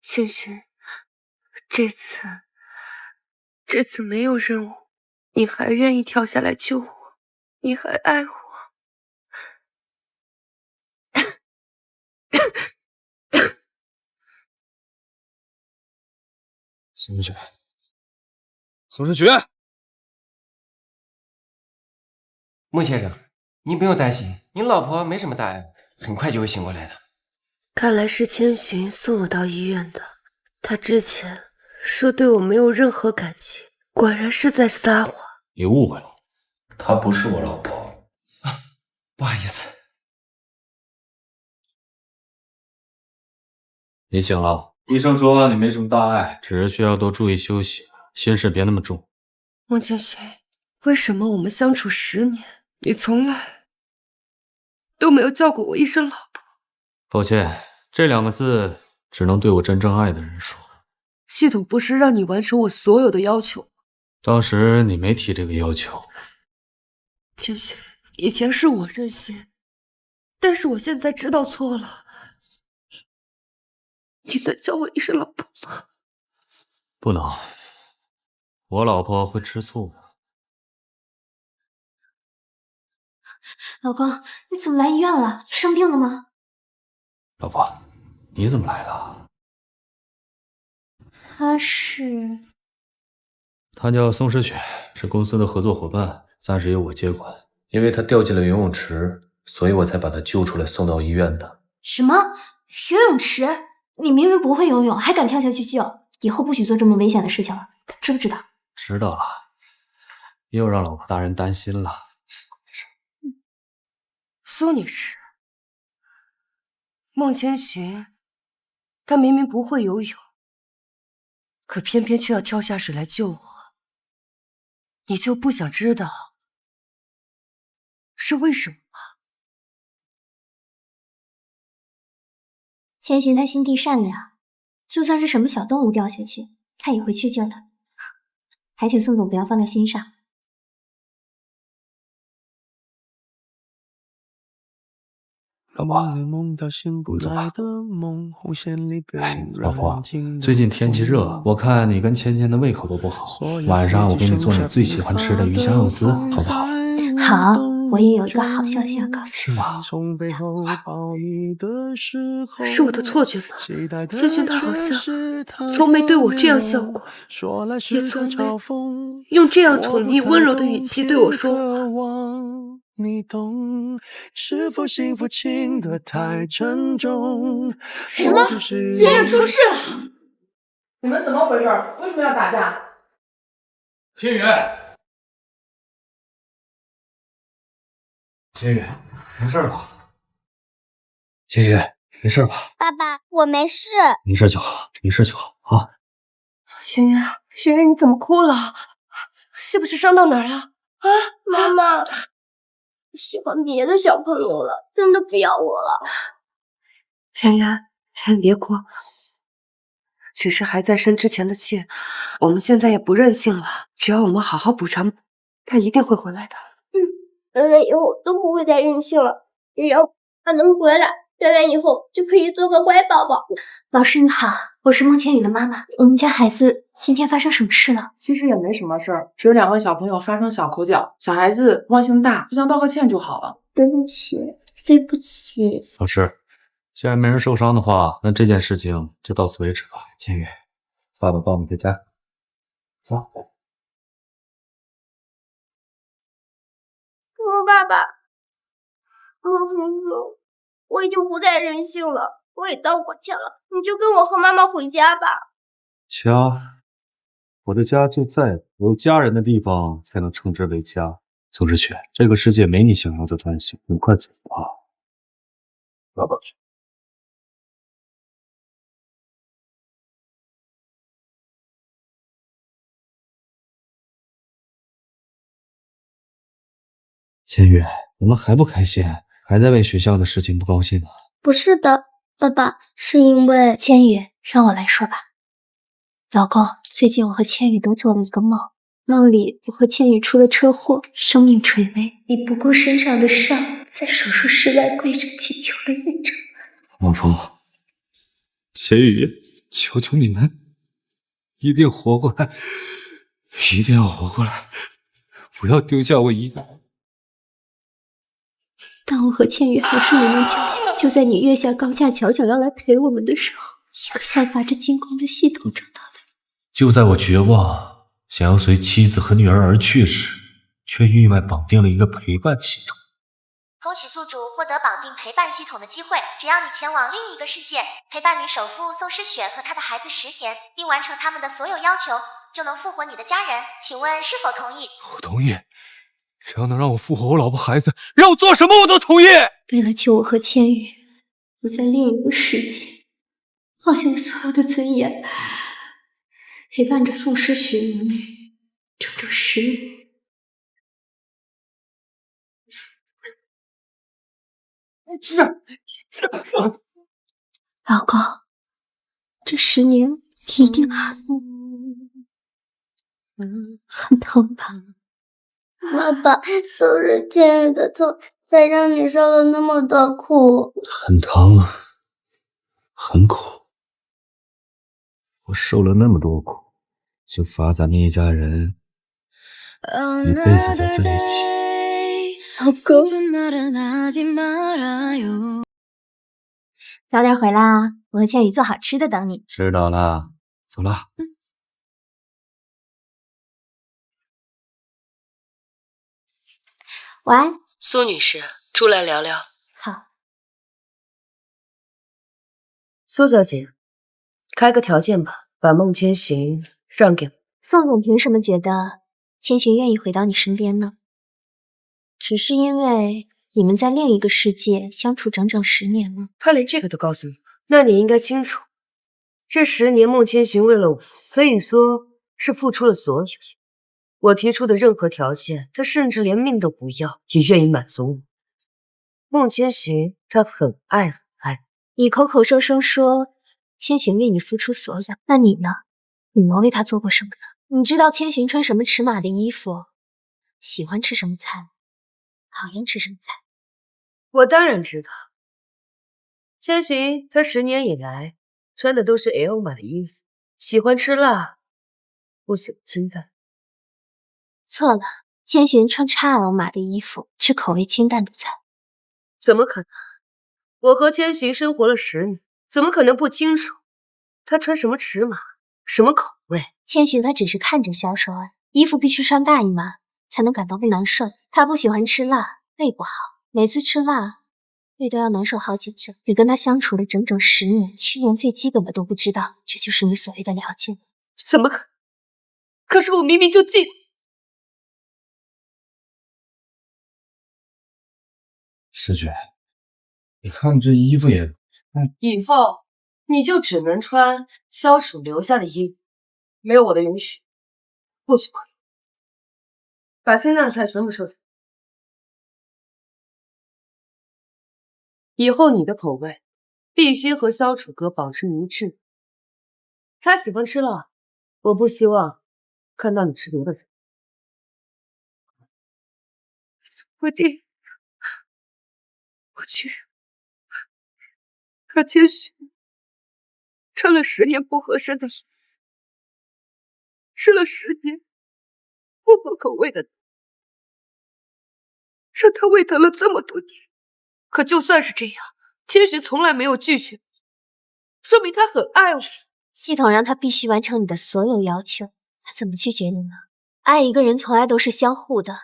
千寻，这次没有任务，你还愿意跳下来救我，你还爱我。宋诗雪，宋诗雪，孟先生，您不用担心，您老婆没什么大碍，很快就会醒过来的。看来是千寻送我到医院的，他之前说对我没有任何感情，果然是在撒谎。你误会了，她不是我老婆。不好意思。你醒了，医生说你没什么大碍，只是需要多注意休息，心事别那么重。孟千寻，为什么我们相处10年，你从来都没有叫过我一声老婆？抱歉，这2个字只能对我真正爱的人说。系统不是让你完成我所有的要求吗？当时你没提这个要求。千寻，以前是我任性，但是我现在知道错了。你能叫我一声老婆吗？不能，我老婆会吃醋的。老公，你怎么来医院了？生病了吗？老婆，你怎么来了？他叫宋诗雪，是公司的合作伙伴，暂时由我接管。因为他掉进了游泳池，所以我才把他救出来送到医院的。什么？游泳池？你明明不会游泳，还敢跳下去救？以后不许做这么危险的事情了，知不知道？知道了，又让老婆大人担心了。苏女士，孟千寻，她明明不会游泳，可偏偏却要跳下水来救我，你就不想知道是为什么吗？千寻她心地善良，就算是什么小动物掉下去，她也会去救的。还请宋总不要放在心上。老婆，老婆，最近天气热，我看你跟芊芊的胃口都不好，晚上我给你做你最喜欢吃的鱼香肉丝，好不好？好，我也有一个好消息要告诉是吗？是我的错觉吗？千寻他好像从没对我这样笑过，也从没用这样宠溺温柔的语气对我说话。你懂是否幸福轻得太沉重？什么？千羽出事了！你们怎么回事？为什么要打架？千羽，千羽，没事吧？千羽，没事吧？爸爸，我没事。没事就好，没事就好啊。轩辕，轩辕，你怎么哭了？是不是伤到哪儿了？啊，妈妈，喜欢别的小朋友了，真的不要我了。轩辕，别哭，只是还在生之前的气，我们现在也不任性了，只要我们好好补偿，他一定会回来的。圆圆以后都不会再任性了，只要他能回来，圆圆以后就可以做个乖宝宝。老师你好，我是孟千羽的妈妈，我们家孩子今天发生什么事了？其实也没什么事儿，只有2位小朋友发生小口角，小孩子忘性大，互相道个歉就好了。对不起，对不起。老师，既然没人受伤的话，那这件事情就到此为止吧。千羽，爸爸抱你回家，走。爸爸，孟叔叔，我已经不再任性了，我也道过歉了，你就跟我和妈妈回家吧。家，我的家就在有家人的地方才能称之为家。宋之雪，这个世界没你想要的专心，你快走吧。爸爸。千羽，怎么还不开心？还在为学校的事情不高兴呢？不是的，爸爸，是因为千羽，让我来说吧。老公，最近我和千羽都做了一个梦，梦里我和千羽出了车祸，生命垂危，你不顾身上的伤，在手术室外跪着祈求了一整王峰，千羽，求求你们，一定活过来，一定要活过来，不要丢下我一个人。当我和千羽还是没能交心，就在你跃下高架桥想要来陪我们的时候，一个散发着金光的系统找到了你。就在我绝望，想要随妻子和女儿而去时，却意外绑定了一个陪伴系统。恭喜宿主获得绑定陪伴系统的机会，只要你前往另一个世界，陪伴女首富宋诗雪和她的孩子10年，并完成他们的所有要求，就能复活你的家人。请问是否同意？我同意。只要能让我复活我老婆孩子，让我做什么我都同意。为了救我和千羽，我在另一个世界放下了所有的尊严，陪伴着宋诗雪母女整整10年。老公，这10年你一定很疼吧？爸爸，都是千羽的错，才让你受了那么多苦。很疼，很苦。我受了那么多苦，就罚咱们一家人一辈子都在一起。老公，早点回来啊！我和千羽做好吃的等你。知道了，走了。晚安，苏女士，出来聊聊。好。苏小姐，开个条件吧，把孟千寻让给我。宋总凭什么觉得千寻愿意回到你身边呢？只是因为你们在另一个世界相处整整10年吗？他连这个都告诉你，那你应该清楚，这10年孟千寻为了我，可以说是付出了所有。我提出的任何条件，他甚至连命都不要，也愿意满足我。孟千寻，他很爱很爱你，口口声声说千寻为你付出所有，那你呢？你能为他做过什么呢？你知道千寻穿什么尺码的衣服，喜欢吃什么菜，讨厌吃什么菜？我当然知道。千寻他10年以来穿的都是 L 码的衣服，喜欢吃辣，不喜欢清淡。错了，千寻穿 XL 码的衣服，吃口味清淡的菜。怎么可能？我和千寻生活了10年，怎么可能不清楚他穿什么尺码、什么口味？千寻他只是看着销售而已，衣服必须穿大一码才能感到不难受。他不喜欢吃辣，胃不好，每次吃辣胃都要难受好几天。你跟他相处了整整10年，却连最基本的都不知道，这就是你所谓的了解。怎么可能？可是我明明就记得。诗雪，你看这衣服也……以后你就只能穿萧楚留下的衣服，没有我的允许，不许碰。把清淡的菜全部收起来。以后你的口味必须和萧楚哥保持一致。他喜欢吃辣，我不希望看到你吃别的菜。怎么会这样？我居然让千寻穿了10年不合身的衣服，吃了10年不合口味的，让他胃疼了这么多年。可就算是这样，千寻从来没有拒绝，说明他很爱我。系统让他必须完成你的所有要求，他怎么拒绝你呢？爱一个人从来都是相互的，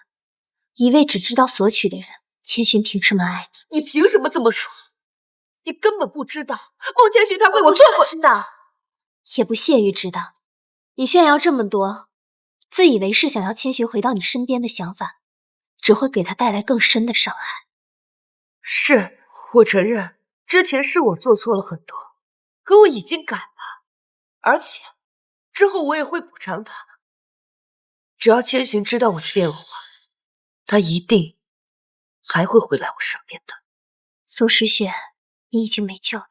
一味只知道索取的人，千寻凭什么爱你？你凭什么这么说？你根本不知道孟千寻他为我做过。知道，也不屑于知道。你炫耀这么多，自以为是想要千寻回到你身边的想法，只会给他带来更深的伤害。是，我承认之前是我做错了很多，可我已经改了，而且之后我也会补偿他。只要千寻知道我的变化，他一定还会回来我身边的。苏诗雪，你已经没救了。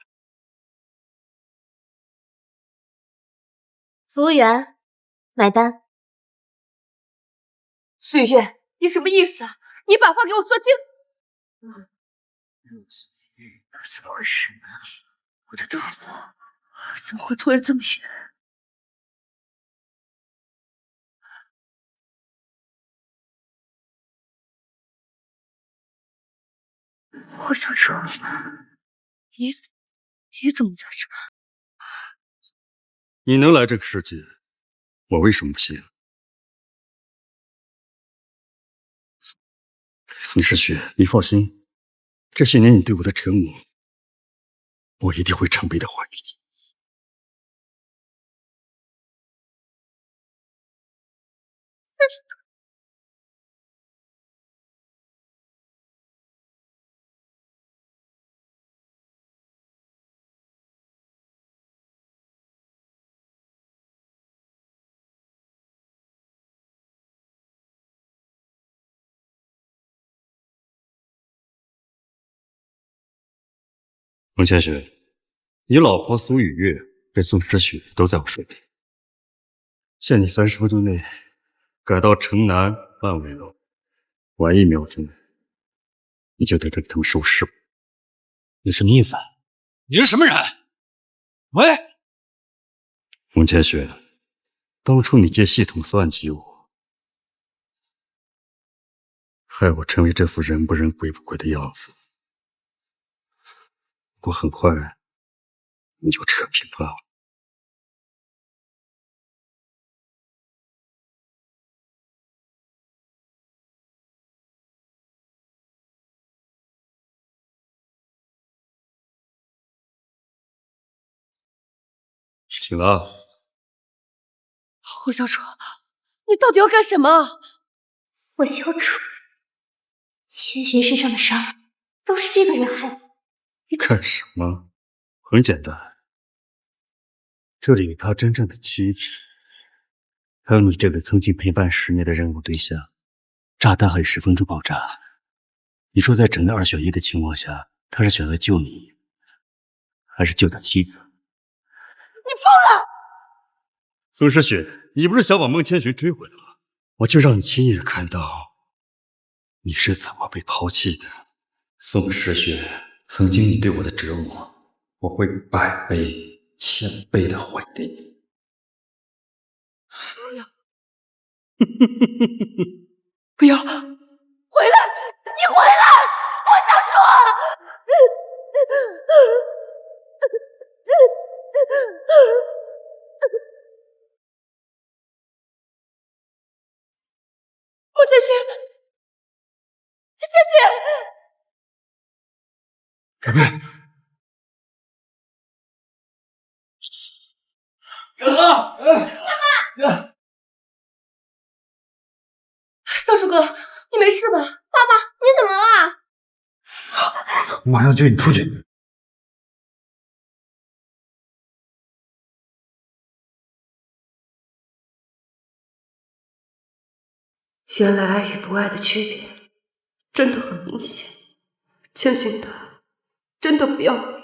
服务员，买单。岁月，你什么意思啊？你把话给我说清。怎么回事？我的肚子怎么会突然这么圆？我想说，你怎么在这？你能来这个世界，我为什么不信？宋诗雪，你放心，这些年你对我的折磨，我一定会成倍的还给你。孟千雪，你老婆苏雨月跟宋诗雪都在我手里，限你30分钟内赶到城南范围楼，晚1秒钟，你就得跟他们收尸。你什么意思？你是什么人？喂，孟千雪，当初你借系统算计我，害我成为这副人不人鬼不鬼的样子。不过很快你就扯平了。醒了。胡小楚，你到底要干什么？我小楚，千寻身上的伤都是这个人害的。干什么？很简单，这里有他真正的妻子，还有你这个曾经陪伴10年的任务对象。炸弹还有10分钟爆炸，你说在整个2选1的情况下，他是选择救你，还是救他妻子？你疯了！宋诗雪，你不是想把孟千寻追回来吗？我就让你亲眼看到你是怎么被抛弃的。宋诗雪，曾经你对我的折磨，我会100倍、1000倍的还给你。不要！不要！回来！你回来！我想说。孟千寻，千寻，表妹，哥，宋叔哥，你没事吧？爸爸，你怎么了？我马上救你出去。原来爱与不爱的区别真的很明显。千寻他真的不要我了。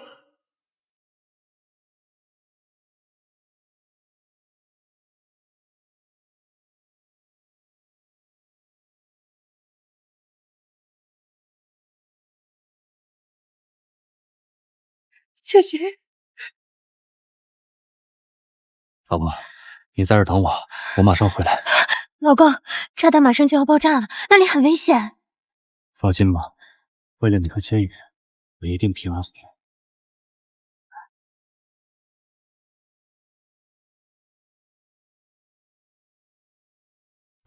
千寻，老婆，你在这等我，我马上回来。老公，炸弹马上就要爆炸了，那里很危险。放心吧，为了你和千羽，我一定平安回来。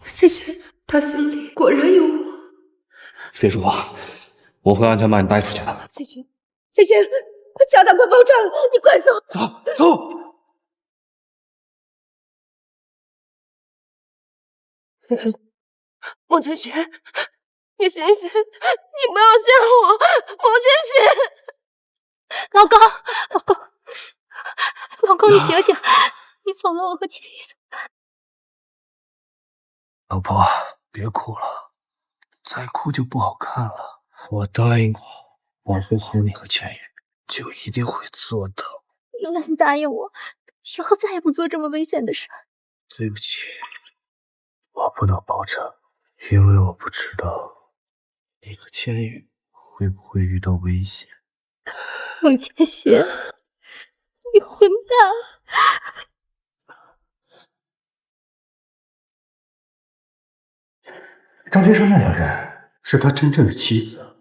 千寻，他心里果然有我。别说话，我会安全把你带出去的。千寻，千寻，快炸弹快爆炸了，你快走！走！千寻，孟千寻，你醒醒，你不要吓我，孟千寻！老公，老公，你醒醒，你走了，我和千羽怎么办？老婆，别哭了，再哭就不好看了。我答应过保护好你和千羽，就一定会做到。那你答应我，以后再也不做这么危险的事儿。对不起，我不能保证，因为我不知道你和千羽会不会遇到危险。孟千寻，你混蛋！张天生那两人是他真正的妻子，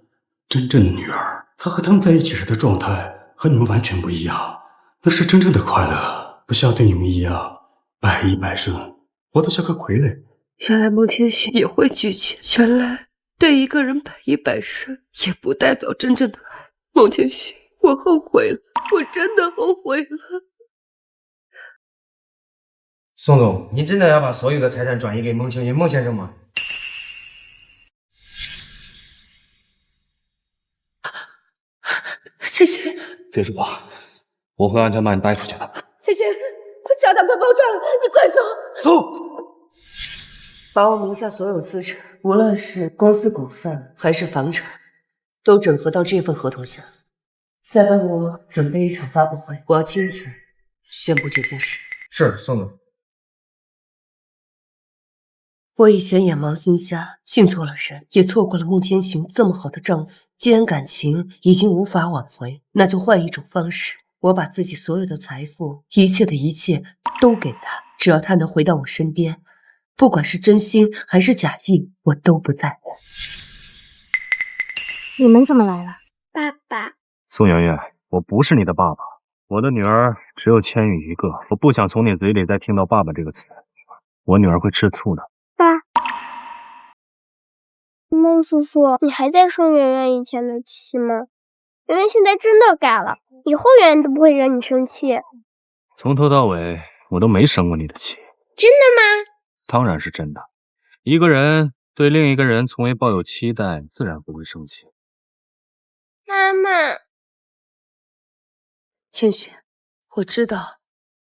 真正的女儿。他和他们在一起时的状态和你们完全不一样，那是真正的快乐，不像对你们一样百依百顺，活得像个傀儡。原来孟千寻也会拒绝，原来对一个人百依百顺也不代表真正的爱。孟千寻，我后悔了，我真的后悔了。宋总，你真的要把所有的财产转移给孟青云孟先生吗？千寻，别说话，我会安全把你带出去的。千寻，快炸弹快爆炸了，你快走！走！把我名下所有资产，无论是公司股份还是房产，都整合到这份合同下。再帮我准备一场发布会，我要亲自宣布这件事。是，宋总。我以前眼盲心瞎，信错了人，也错过了孟千寻这么好的丈夫。既然感情已经无法挽回，那就换一种方式。我把自己所有的财富，一切的一切都给他，只要他能回到我身边，不管是真心还是假意，我都不在乎。你们怎么来了？爸爸，宋媛媛，我不是你的爸爸，我的女儿只有千羽一个，我不想从你嘴里再听到爸爸这个词，我女儿会吃醋的。爸，孟叔叔，你还在生圆圆以前的气吗？圆圆现在真的改了，以后圆圆都不会惹你生气。从头到尾我都没生过你的气。真的吗？当然是真的。一个人对另一个人从未抱有期待，自然不会生气。妈妈，千寻，我知道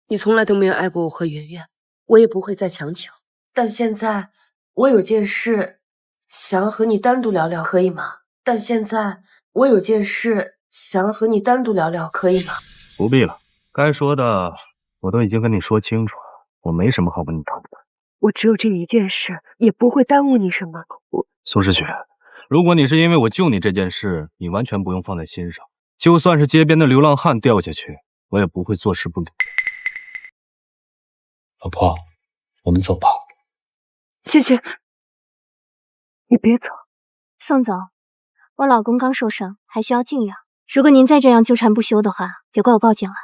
你从来都没有爱过我和圆圆，我也不会再强求。但现在我有件事想要和你单独聊聊，可以吗？但现在我有件事想要和你单独聊聊，可以吗？不必了，该说的我都已经跟你说清楚了，我没什么好跟你谈的。我只有这一件事，也不会耽误你什么。苏诗雪，如果你是因为我救你这件事，你完全不用放在心上。就算是街边的流浪汉掉下去，我也不会坐视不理。老婆，我们走吧。谢谢。你别走。宋总，我老公刚受伤，还需要静养。如果您再这样纠缠不休的话，别怪我报警了。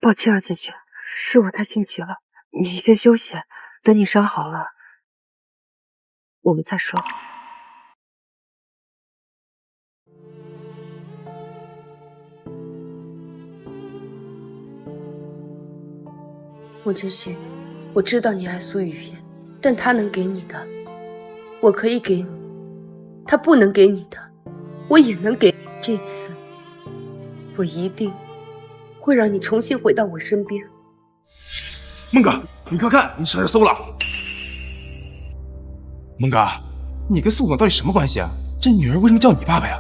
抱歉啊，千雪，是我太心急了。你先休息，等你伤好了，我们再说。孟千寻，我知道你爱苏雨言，但他能给你的，我可以给你；他不能给你的，我也能给。这次，我一定会让你重新回到我身边。孟哥，你快看，你婶儿馊了！孟哥，你跟宋总到底什么关系啊？这女儿为什么叫你爸爸呀？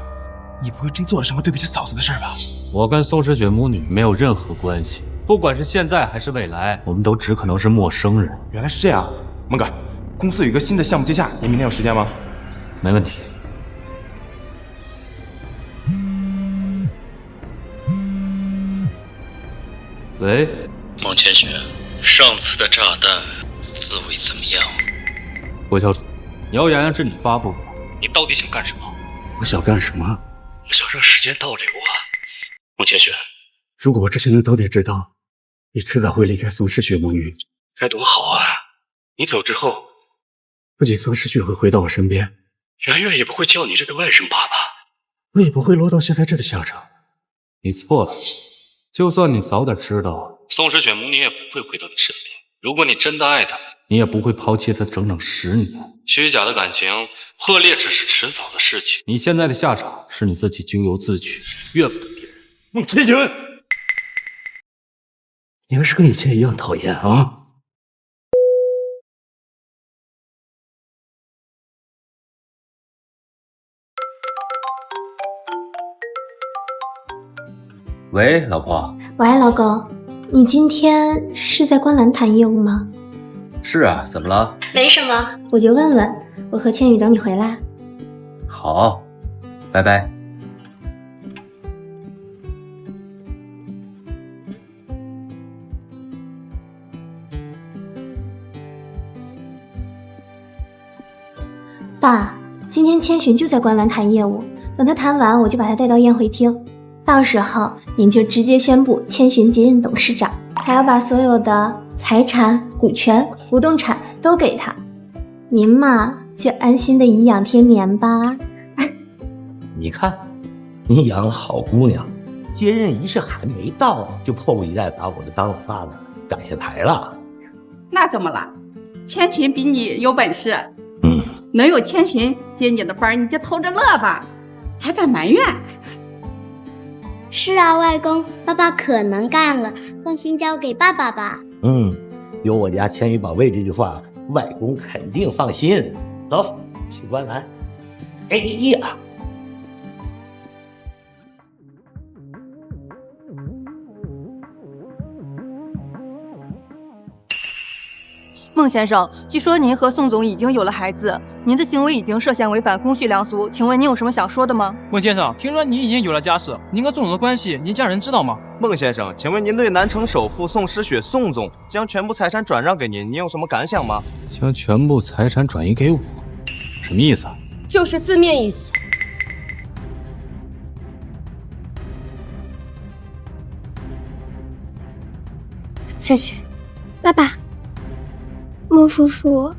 你不会真做了什么对不起嫂子的事吧？我跟宋诗雪母女没有任何关系，不管是现在还是未来，我们都只可能是陌生人。原来是这样，孟哥，公司有一个新的项目接洽，你明天有时间吗？没问题。喂，孟千雪，上次的炸弹滋味怎么样？郭教主，你要洋洋这里发布，你到底想干什么？我想干什么？我想让时间倒流啊！孟千雪，如果我之前能早点知道，你迟早会离开宋诗雪母女，该多好啊！你走之后，不仅宋诗雪会回到我身边，圆圆也不会叫你这个外甥爸爸，我也不会落到现在这个下场。你错了，就算你早点知道，宋诗雪母女也不会回到你身边。如果你真的爱她，你也不会抛弃她整整10年。虚假的感情破裂只是迟早的事情。你现在的下场是你自己咎由自取，怨不得别人。孟千雪，你还是跟以前一样讨厌啊！喂，老婆。喂，老公，你今天是在观澜谈业务吗？是啊，怎么了？没什么，我就问问。我和千羽等你回来。好，拜拜。爸，今天千寻就在观澜谈业务，等他谈完，我就把他带到宴会厅。到时候您就直接宣布千寻接任董事长，还要把所有的财产、股权、不动产都给他。您嘛，就安心的颐养天年吧。你看，你养好姑娘，接任仪式还没到，就迫不及待把我的当老爸的赶下台了。那怎么了？千寻比你有本事，能有千寻接你的班，你就偷着乐吧，还敢埋怨？是啊，外公，爸爸可能干了，放心交给爸爸吧。有我家千羽宝贝这句话，外公肯定放心。走，去观澜。哎呀！孟先生，据说您和宋总已经有了孩子，您的行为已经涉嫌违反公序良俗，请问您有什么想说的吗？孟先生，听说您已经有了家室，您跟宋总的关系，您家人知道吗？孟先生，请问您对南城首富宋诗雪宋总将全部财产转让给您，您有什么感想吗？将全部财产转移给我，什么意思啊？就是字面意思。千寻，爸爸，孟叔叔，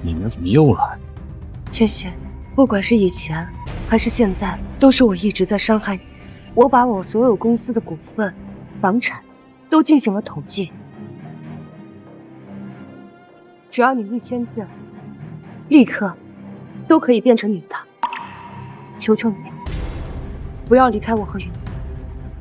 你们怎么又来？千寻，不管是以前还是现在，都是我一直在伤害你。我把我所有公司的股份、房产都进行了统计，只要你一签字，立刻都可以变成你的。求求你，不要离开我和云，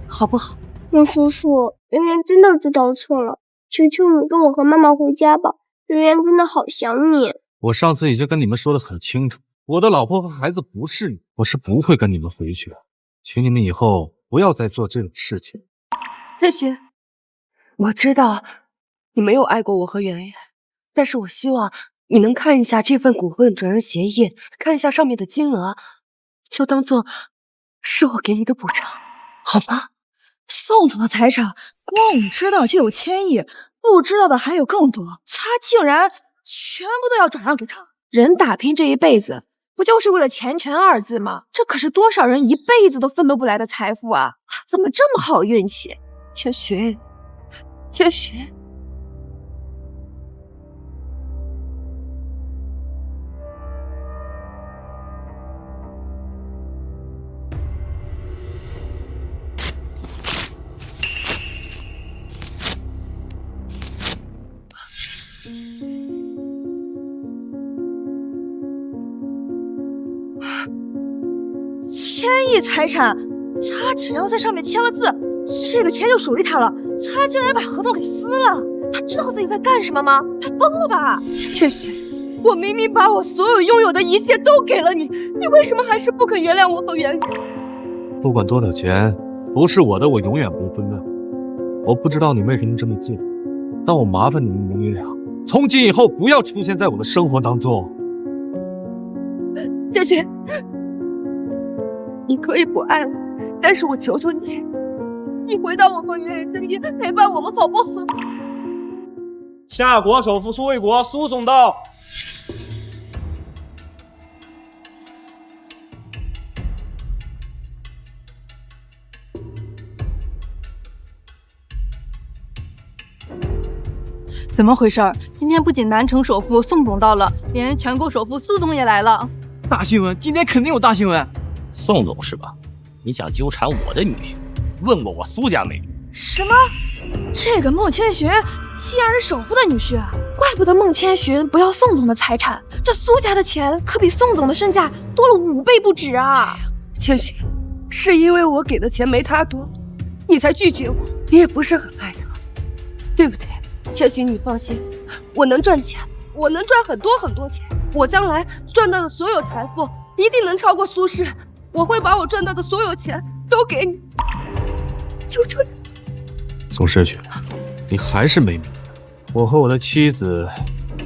好不好？孟叔叔，圆圆真的知道错了，求求你跟我和妈妈回家吧，圆圆真的好想你。我上次已经跟你们说得很清楚，我的老婆和孩子不是你，我是不会跟你们回去的。请你们以后不要再做这种事情。千寻，我知道你没有爱过我和圆圆，但是我希望你能看一下这份股份转让协议，看一下上面的金额，就当做是我给你的补偿，好吗？宋总的财产，光我们知道就有1000亿，不知道的还有更多，他竟然全部都要转让给他。人打拼这一辈子，不就是为了钱权2字吗？这可是多少人一辈子都奋斗不来的财富啊！怎么这么好运气？千寻，千寻，1000亿财产，他只要在上面签了字，这个钱就属于他了。他竟然把合同给撕了，他知道自己在干什么吗？他疯了吧？千寻，我明明把我所有拥有的一切都给了你，你为什么还是不肯原谅我和圆圆？不管多少钱，不是我的，我永远不分的。我不知道你为什么这么做，但我麻烦你们母女俩，从今以后不要出现在我的生活当中。千寻，你可以不爱我，但是我求求你，你回到我和圆圆身边，陪伴我们好不好？夏国首富苏卫国输送到。怎么回事？今天不仅南城首富宋总到了，连全国首富苏总也来了。大新闻，今天肯定有大新闻。宋总是吧？你想纠缠我的女婿，问过我苏家美女？什么？这个孟千寻竟然是首富的女婿，怪不得孟千寻不要宋总的财产，这苏家的钱可比宋总的身价多了5倍不止啊！千寻，是因为我给的钱没他多，你才拒绝我，你也不是很爱他，对不对？千寻，你放心，我能赚钱，我能赚很多很多钱，我将来赚到的所有财富一定能超过苏氏，我会把我赚到的所有钱都给你，求求你。宋诗雪，你还是没明白，我和我的妻子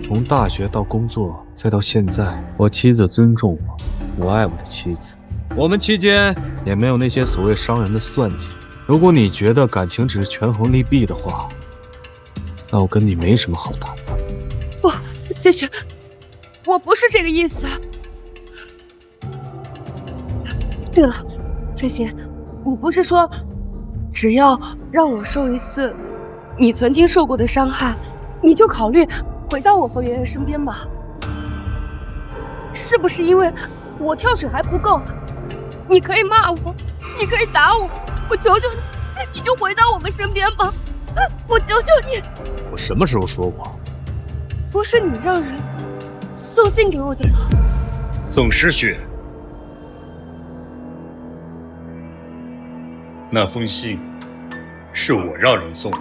从大学到工作再到现在，我妻子尊重我，我爱我的妻子，我们期间也没有那些所谓商人的算计。如果你觉得感情只是权衡利弊的话，那我跟你没什么好谈的。不，千寻，我不是这个意思。对了，千寻，你不是说只要让我受一次你曾经受过的伤害，你就考虑回到我和圆圆身边吗？是不是因为我跳水还不够，你可以骂我，你可以打我，我求求你，你就回到我们身边吧，我求求你。我什么时候说过？不是你让人送信给我的吗？宋诗雪，那封信是我让人送的。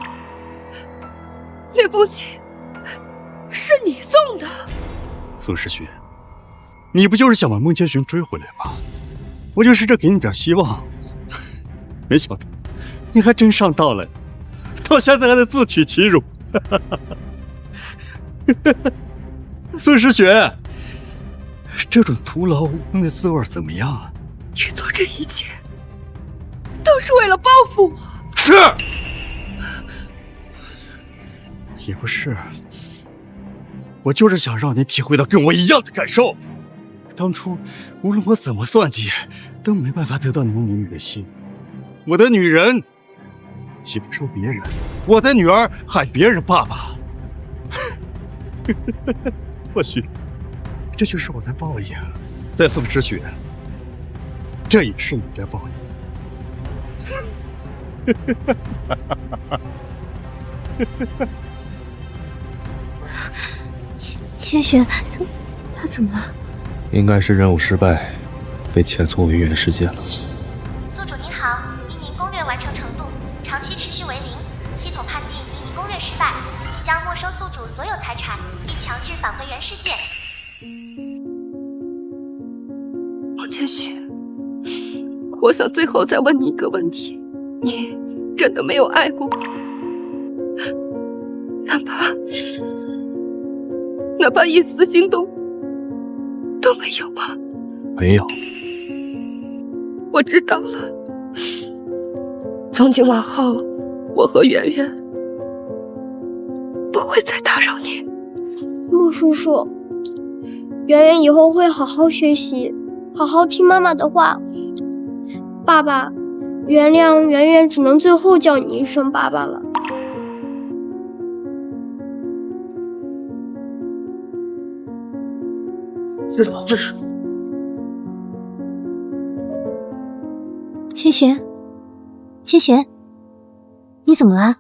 那封信是你送的？宋诗雪，你不就是想把孟千寻追回来吗？我就试着给你点希望，没想到你还真上当了，到现在还在自取其辱。宋诗雪，这种徒劳无功的滋味怎么样啊？你做这一切都是为了报复我？是，也不是，我就是想让你体会到跟我一样的感受。当初无论我怎么算计，都没办法得到你们母女的心。我的女人喜欢说别人，我的女儿喊别人爸爸。或许这就是我的报应。再宋诗雪，这也是你的报应。千寻，他怎么了？应该是任务失败，被遣送回原世界了。宿主您好，因您攻略完成程度长期持续为0，系统判定您已攻略失败，即将没收宿主所有财产，并强制返回原世界。孟千寻，我想最后再问你一个问题，你真的没有爱过我？哪怕一丝心动都没有吗？没有。我知道了，从今往后，我和圆圆不会再打扰你。陆叔叔，圆圆以后会好好学习，好好听妈妈的话。爸爸，原谅圆圆只能最后叫你一声爸爸了。这怎么回事？千寻，千寻，你怎么了？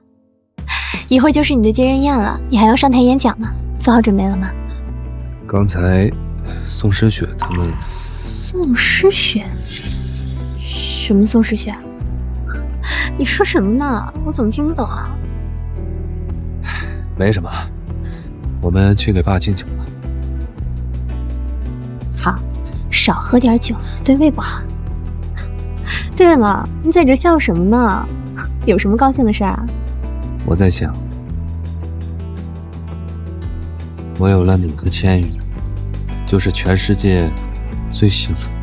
一会儿就是你的接人宴了，你还要上台演讲呢，做好准备了吗？刚才宋诗雪他们……宋诗雪？什么宋诗雪？你说什么呢？我怎么听不懂啊？没什么，我们去给爸敬酒吧。好，少喝点酒，对胃不好。对了，你在这笑什么呢？有什么高兴的事啊？我在想，我有了你和千羽，就是全世界最幸福的。